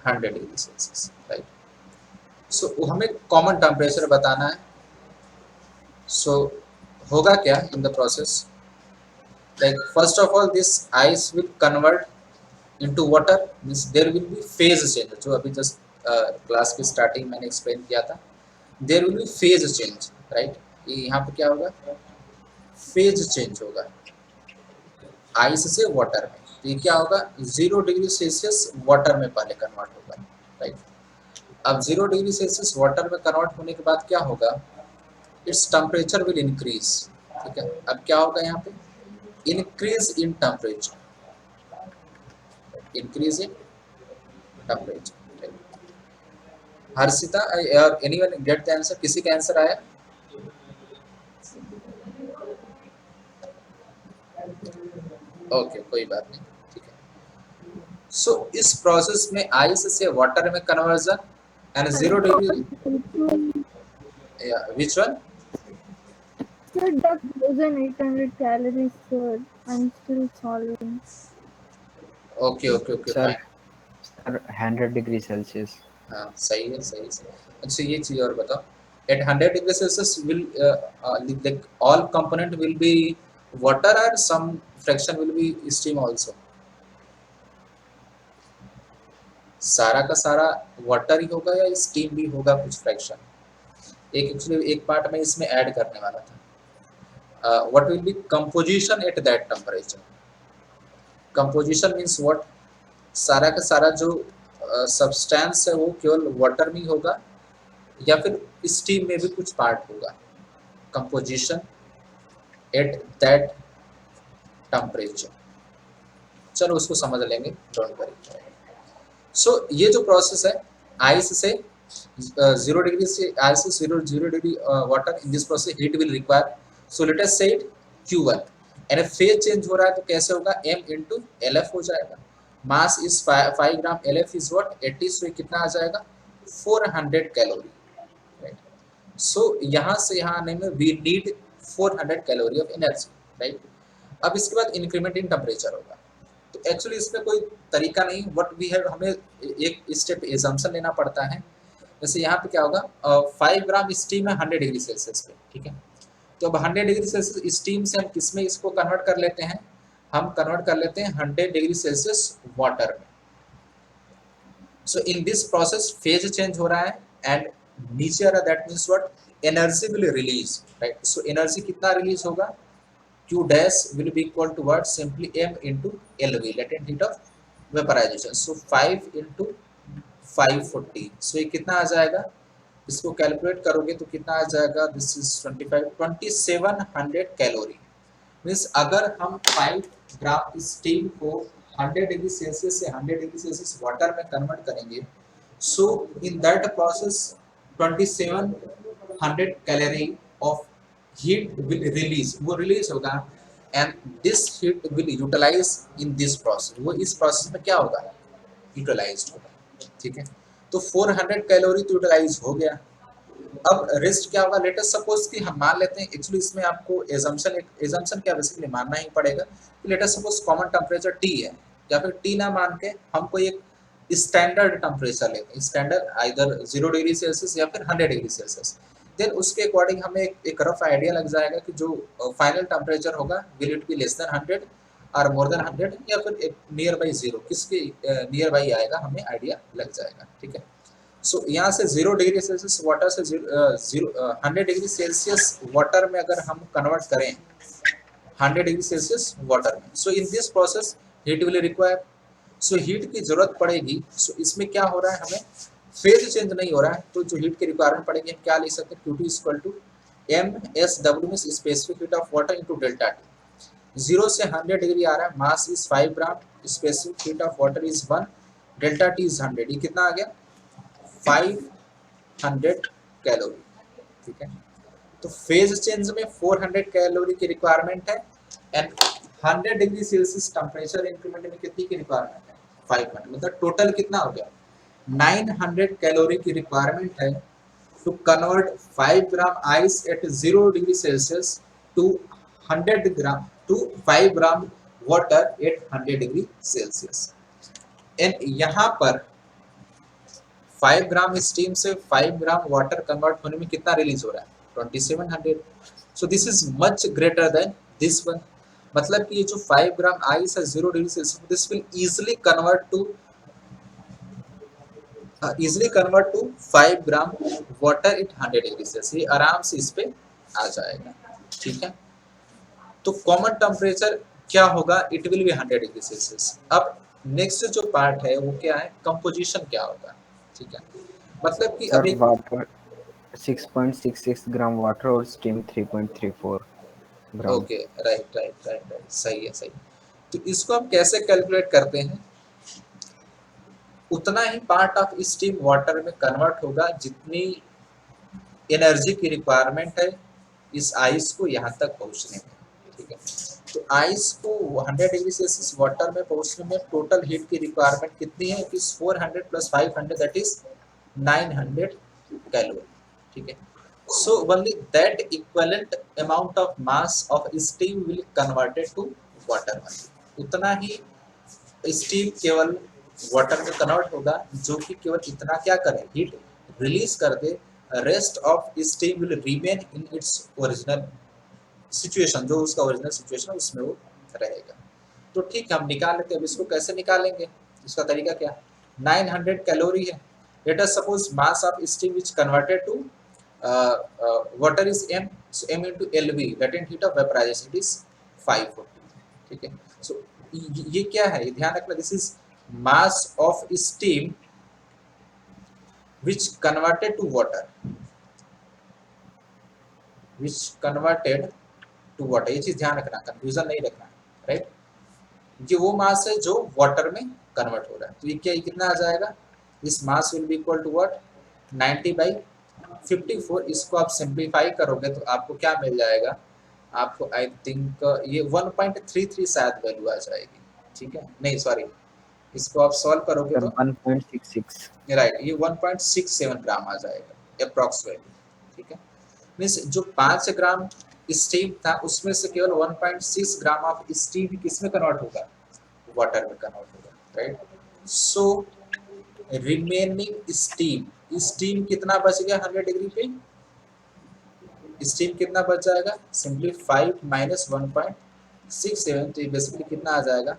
100 degree Celsius, right? So हमें कॉमन टेम्परेचर बताना है। So होगा क्या in the process, like first of all this ice will convert into water, means there will be phase change, जो अभी just class की starting मैंने explain किया था, there will be phase change, right? यहाँ पे क्या होगा, फेज चेंज होगा आइस से वाटर में। तो ये क्या होगा, 0 डिग्री सेल्सियस वाटर में पहले कन्वर्ट होगा, राइट? अब 0 डिग्री सेल्सियस वाटर में कन्वर्ट होने के बाद क्या होगा, इट्स टेम्परेचर विल इंक्रीज, ठीक है? अब क्या होगा यहाँ पे, increase in temperature, increase in temperature. Harshita और एनीवन गेट द आंसर? किसी का आंसर आया? ओके कोई बात नहीं, ठीक है। सो इस प्रोसेस में आइस से वाटर में conversion and 0 degree, which one? Sir, that 1800 calories, sir. I'm still solving. Okay okay okay sir fine, 100 degree Celsius. हाँ सही है सही है। अच्छा ये चीज और बताओ, at 100 degree Celsius will like all component will be water or some fraction will be steam also? सारा का सारा वाटर ही होगा या स्टीम भी होगा कुछ फ्रैक्शन? एक एक्चुअली एक पार्ट में इसमें ऐड करने वाला था। What will be composition at that temperature? Composition means what, सारा का सारा जो सब्सटेंस है वो केवल वाटर में ही होगा या फिर स्टीम में भी कुछ पार्ट होगा? कंपोजिशन एट दैट टेम्परेचर, चलो उसको समझ लेंगे, डोंट वरी। सो ये जो प्रोसेस है आइस से 0 डिग्री से आइस से 0 degree water, in this process heat will require, so let अस से it Q1, and phase change हो रहा है तो कैसे होगा, M into LF हो जाएगा। Mass is 5 gram, LF is what 80, सो कितना आ जाएगा 400 कैलोरी, राइट? सो यहाँ से यहाँ आने में we need 400 calorie of energy, right? अब इसके बाद इंक्रीमेंट इन टेम्परेचर होगा, तो एक्चुअली इसमें कोई तरीका नहीं, व्हाट वी हैव, हमें एक स्टेप एजम्पशन लेना पड़ता है। जैसे यहाँ पे क्या होगा, 5 ग्राम स्टीम है 100 डिग्री सेल्सियस पे, ठीक है। तो अब 100 डिग्री सेल्सियस स्टीम से हम किसमें इसको कन्वर्ट कर लेते हैं, हम कन्वर्ट कर लेते हैं 100 डिग्री सेल्सियस वाटर में। So in this process phase change हो रहा है एंड नीचे आ रहा, that means what, energy will release, right. So energy कितना रिलीज होगा, Q dash will be equal to what, simply M into LV, latent heat of vaporization. So 5 into 540, so ये कितना आ जाएगा, इसको कैलकुलेट करोगे तो कितना आ जाएगा, दिस इज 2700 कैलोरी। मीन्स अगर हम 5 ग्राम स्टीम को 100 डिग्री सेल्सियस से 100 डिग्री सेल्सियस वाटर में कन्वर्ट करेंगे, so in that process 2700 calorie of heat will release, वो रिलीज होगा and this heat will utilize in this process, वो इस प्रोसेस में क्या होगा, यूटिलाइज्ड होगा, ठीक है। तो 400 कैलोरी तो यूटिलाइज हो गया। अब रेस्ट क्या होगा, लेट अस सपोज कि हम मान लेते हैं, एक्चुअली इसमें आपको एजम्पशन क्या बेसिकली मानना ही पड़ेगा कि late us suppose common temperature T है, या फिर T ना मान के हम कोई एक स्टैंडर्ड टेम्परेचर लेते हैं, स्टैंडर्ड आइदर 0 डिग्री सेल्सियस या फिर 100 डिग्री सेल्सियस। देन उसके अकॉर्डिंग हमें एक रफ आइडिया लग जाएगा कि जो फाइनल टेम्परेचर होगा will it be less than 100 और मोर देन 100 या फिर एक नियर बाई 0, किसके नियर बाई आएगा हमें आइडिया लग जाएगा, ठीक है। सो यहाँ से 0 डिग्री सेल्सियस वाटर से 100 डिग्री सेल्सियस वाटर में अगर हम कन्वर्ट करें 100 डिग्री सेल्सियस वाटर में, so in this process heat will require, so heat की जरूरत पड़ेगी। सो इसमें क्या हो रहा है, हमें फेज चेंज नहीं हो रहा है, तो जो हीट की रिक्वायरमेंट पड़ेगी हम क्या ले सकते हैं, Q2 इक्वल टू MSW में specific heat of water into delta T। 0 से 100 डिग्री आ रहा है, mass is 5 gram, specific heat of water is 1, delta T is 100, ये कितना आ गया 500 कैलोरी, ठीक है। तो फेज चेंज में 400 कैलोरी की रिक्वायरमेंट है and 100 degree Celsius temperature increment में कितनी की रिक्वायरमेंट है, 500, मतलब टोटल कितना हो गया 900 कैलोरी की रिक्वायरमेंट है to convert 5 gram ice at 0 degree Celsius to 100 gram to 5 gram water at 100 degree Celsius. And यहाँ पर 5 ग्राम स्टीम से 5 ग्राम वाटर कन्वर्ट होने में कितना रिलीज हो रहा है, 2700। So this is much greater than this one, मतलब कि ये जो 5 ग्राम आइस है 0 degree Celsius, this will easily convert to 5 gram water at 100 degree Celsius, ये आराम से इस पे आ जाएगा, ठीक है। तो कॉमन टेम्परेचर क्या होगा, it will B 100 degree Celsius. अब नेक्स्ट जो पार्ट है वो क्या है, कंपोजिशन क्या होगा, ठीक है। मतलब कि अभी वाटर 6.66 ग्राम वाटर और स्टीम 3.34 ग्राम। ओके, राइट, सही है। तो इसको हम कैसे कैलकुलेट करते हैं, उतना ही पार्ट ऑफ स्टीम वाटर में कन्वर्ट होगा जितनी एनर्जी की रिक्वायरमेंट है इस आइस को यहाँ तक पहुँचने में, ठीक है। तो आइस को 100 डिग्री सेल्सियस वाटर में पहुँचने में टोटल हीट की रिक्वायरमेंट कितनी है, is 400 plus 500 that is 900 calorie, ठीक है। So only that equivalent amount of mass of steam will converted to water, उतना ही स्टीम केवल वाटर में कन्वर्ट होगा जो कि केवल इतना क्या करे, हीट रिलीज कर दे, rest of steam will remain in its original situation, जो उसका ओरिजिनल सिचुएशन उसमें वो रहेगा। तो ठीक है, हम निकाल लेते हैं। अब इसको कैसे निकालेंगे, इसका तरीका क्या, 900 कैलोरी है, let us suppose mass of steam which converted to water is m, so m into LV latent heat of vaporization it is 540, ठीक है। सो ये क्या है, ध्यान रखना, this is mass of steam which converted to water, ये चीज ध्यान रखना, कंफ्यूजन नहीं रखना, राइट। ये वो मास है जो वाटर में कन्वर्ट हो रहा है, तो ये क्या, ये कितना आ जाएगा, this mass will be equal to what, 90/54। इसको आप सिंप्लीफाई करोगे तो आपको क्या मिल जाएगा, आपको आई थिंक ये 1.33 शायद वैल्यू आ जाएगी, ठीक है, नहीं सॉरी, इसको आप सॉल्व करोगे तो 1.66, राइट, ये 1.67 ग्राम आ जाएगा अप्रॉक्स वैल्यू, ठीक है। मीन्स जो 5 ग्राम स्टीम था उसमें से केवल 1.6 ग्राम ऑफ स्टीम किस में कन्वर्ट होगा, वाटर में कन्वर्ट होगा, राइट। सो रिमेनिंग स्टीम कितना बच गया 100 डिग्री पे, स्टीम कितना बच जाएगा, सिंपली 5 माइनस 1.67, तो ये बेसिकली कितना आ जाएगा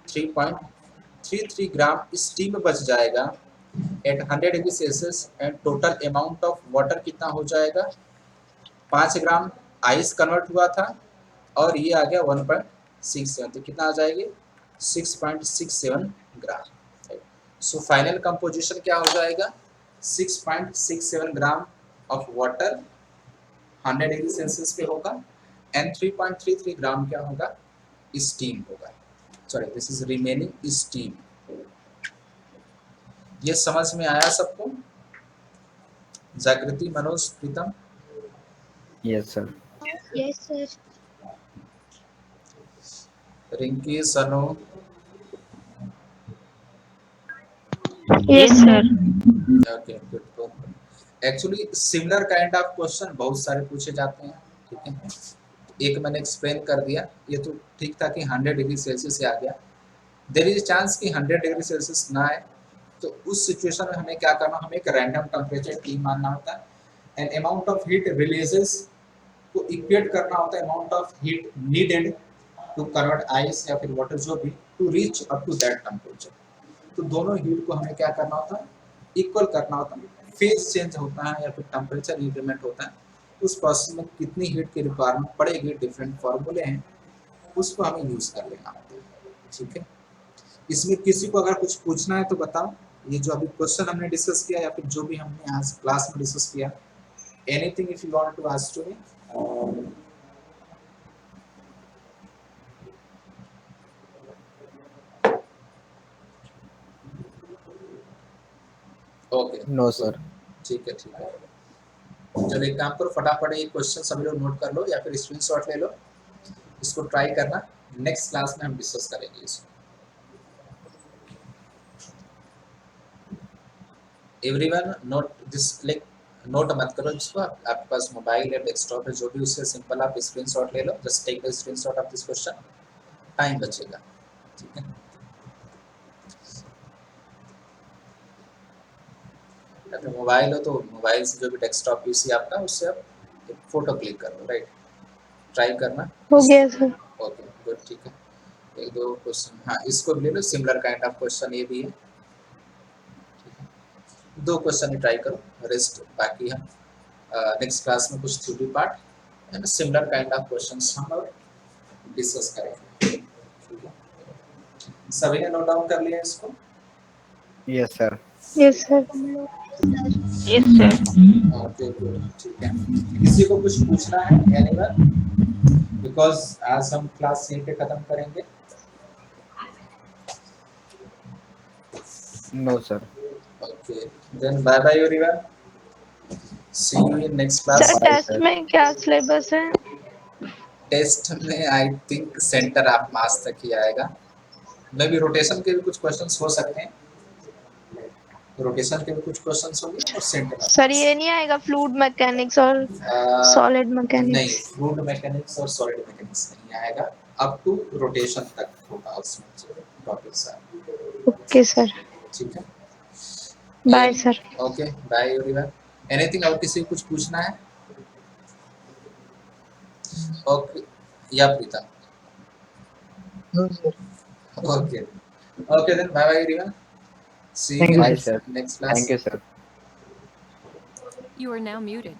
3.33 ग्राम स्टीम बच जाएगा at 100 degree Celsius, and total amount of water कितना हो जाएगा 5 ग्राम आइस कन्वर्ट हुआ था और ये आ गया 1.67, तो कितना आ जाएगी 6.67 ग्राम। सो फाइनल कंपोजिशन क्या हो जाएगा 6.67 gram of water 100 degree Celsius पे होगा, एंड 3.33 ग्राम क्या होगा स्टीम होगा, sorry this is remaining steam. ये समझ में आया सबको, Jagriti, Manoj, Pritam? Yes, sir. Yes, sir. Rinki, Sanu? Yes, sir. Okay good. Actually similar kind of question बहुत सारे पूछे जाते हैं, ठीक है। एक मैंने एक्सप्लेन कर दिया, ये तो ठीक था कि 100 डिग्री सेल्सियस से आ गया, देयर इज चांस कि 100 डिग्री सेल्सियस ना आए, तो उस सिचुएशन में हमें क्या करना, हमें एक रैंडम टेम्परेचर टी मानना होता है, and amount of heat releases को इक्वेट करना होता है amount of heat needed to convert ice या फिर वाटर जो भी to reach up to that temperature. तो दोनों हीट को हमें क्या करना होता है, इक्वल करना होता है। फेज चेंज होता है या फिर टेम्परेचर इंक्रीमेंट होता है, उस प्रोसेस में कितनी हीट की रिक्वायरमेंट पड़ेगी, डिफरेंट फॉर्मूले हैं, उसको हमें यूज कर लेना होता है, ठीक है। इसमें किसी को अगर कुछ पूछना है तो बताओ, ये जो अभी क्वेश्चन हमने डिस्कस किया या फिर जो भी हमने आज क्लास में डिस्कस किया, anything if you want to ask to me? Okay No, sir. ठीक है ठीक है। चलो एक काम करो, फटाफट ये क्वेश्चन सभी लोग नोट कर लो या फिर स्क्रीनशॉट ले लो, इसको ट्राई करना, नेक्स्ट क्लास में हम डिस्कस करेंगे इसको। Everyone note this, click note मत करो इसको, आपके पास मोबाइल है, डेस्कटॉप है, जो भी, उससे सिंपल आप स्क्रीनशॉट ले लो, just take the screenshot of this question, time बचेगा, ठीक है। अगर मोबाइल हो तो मोबाइल से जो भी डेस्कटॉप पीसी आपका, उससे आप एक फोटो क्लिक कर लो, राइट, ट्राई करना। हो गया सर। ओके गुड, ठीक है। एक दो क्वेश्चन, हाँ इसको भी ले लो, सिमिलर काइंड ऑफ क्वेश्चन ये भी है, ठीक है। 2 क्वेश्चन ही ट्राई करो, रेस्ट बाकी हम नेक्स्ट क्लास में कुछ theory part and similar kind of questions हम और डिस्कस करेंगे, ठीक है। सभी ने नोट डाउन कर लिया इसको? Yes, sir. Yes, sir. Yes, sir. Okay good, ठीक है। किसी को कुछ पूछना है एनीवन? बिकॉज आज हम क्लास यहीं पे खत्म करेंगे। No, sir. Okay then bye bye everyone, see you in next class. Sir test में क्या सिलेबस है? टेस्ट में I think centre of mass तक ही आएगा, मे भी रोटेशन के भी कुछ क्वेश्चंस हो सकते हैं, रोटेशन के भी कुछ क्वेश्चंस होंगे और सेंटर ऑफ सर ये नहीं आएगा फ्लूइड मैकेनिक्स और सॉलिड नहीं, मैकेनिक्स? फ्लूइड मैकेनिक्स और सॉलिड मैकेनिक्स नहीं आएगा, अप टू रोटेशन तक होगा उसमें टॉपिक्स, ओके सर, ठीक है। Bye sir. Okay bye everyone. Anything और किसी को कुछ पूछना है? ओके या Pritam? No, sir. Okay okay then bye bye everyone, see Thank you you, Bye, in sir. Next class. Thank you, sir. You are now muted.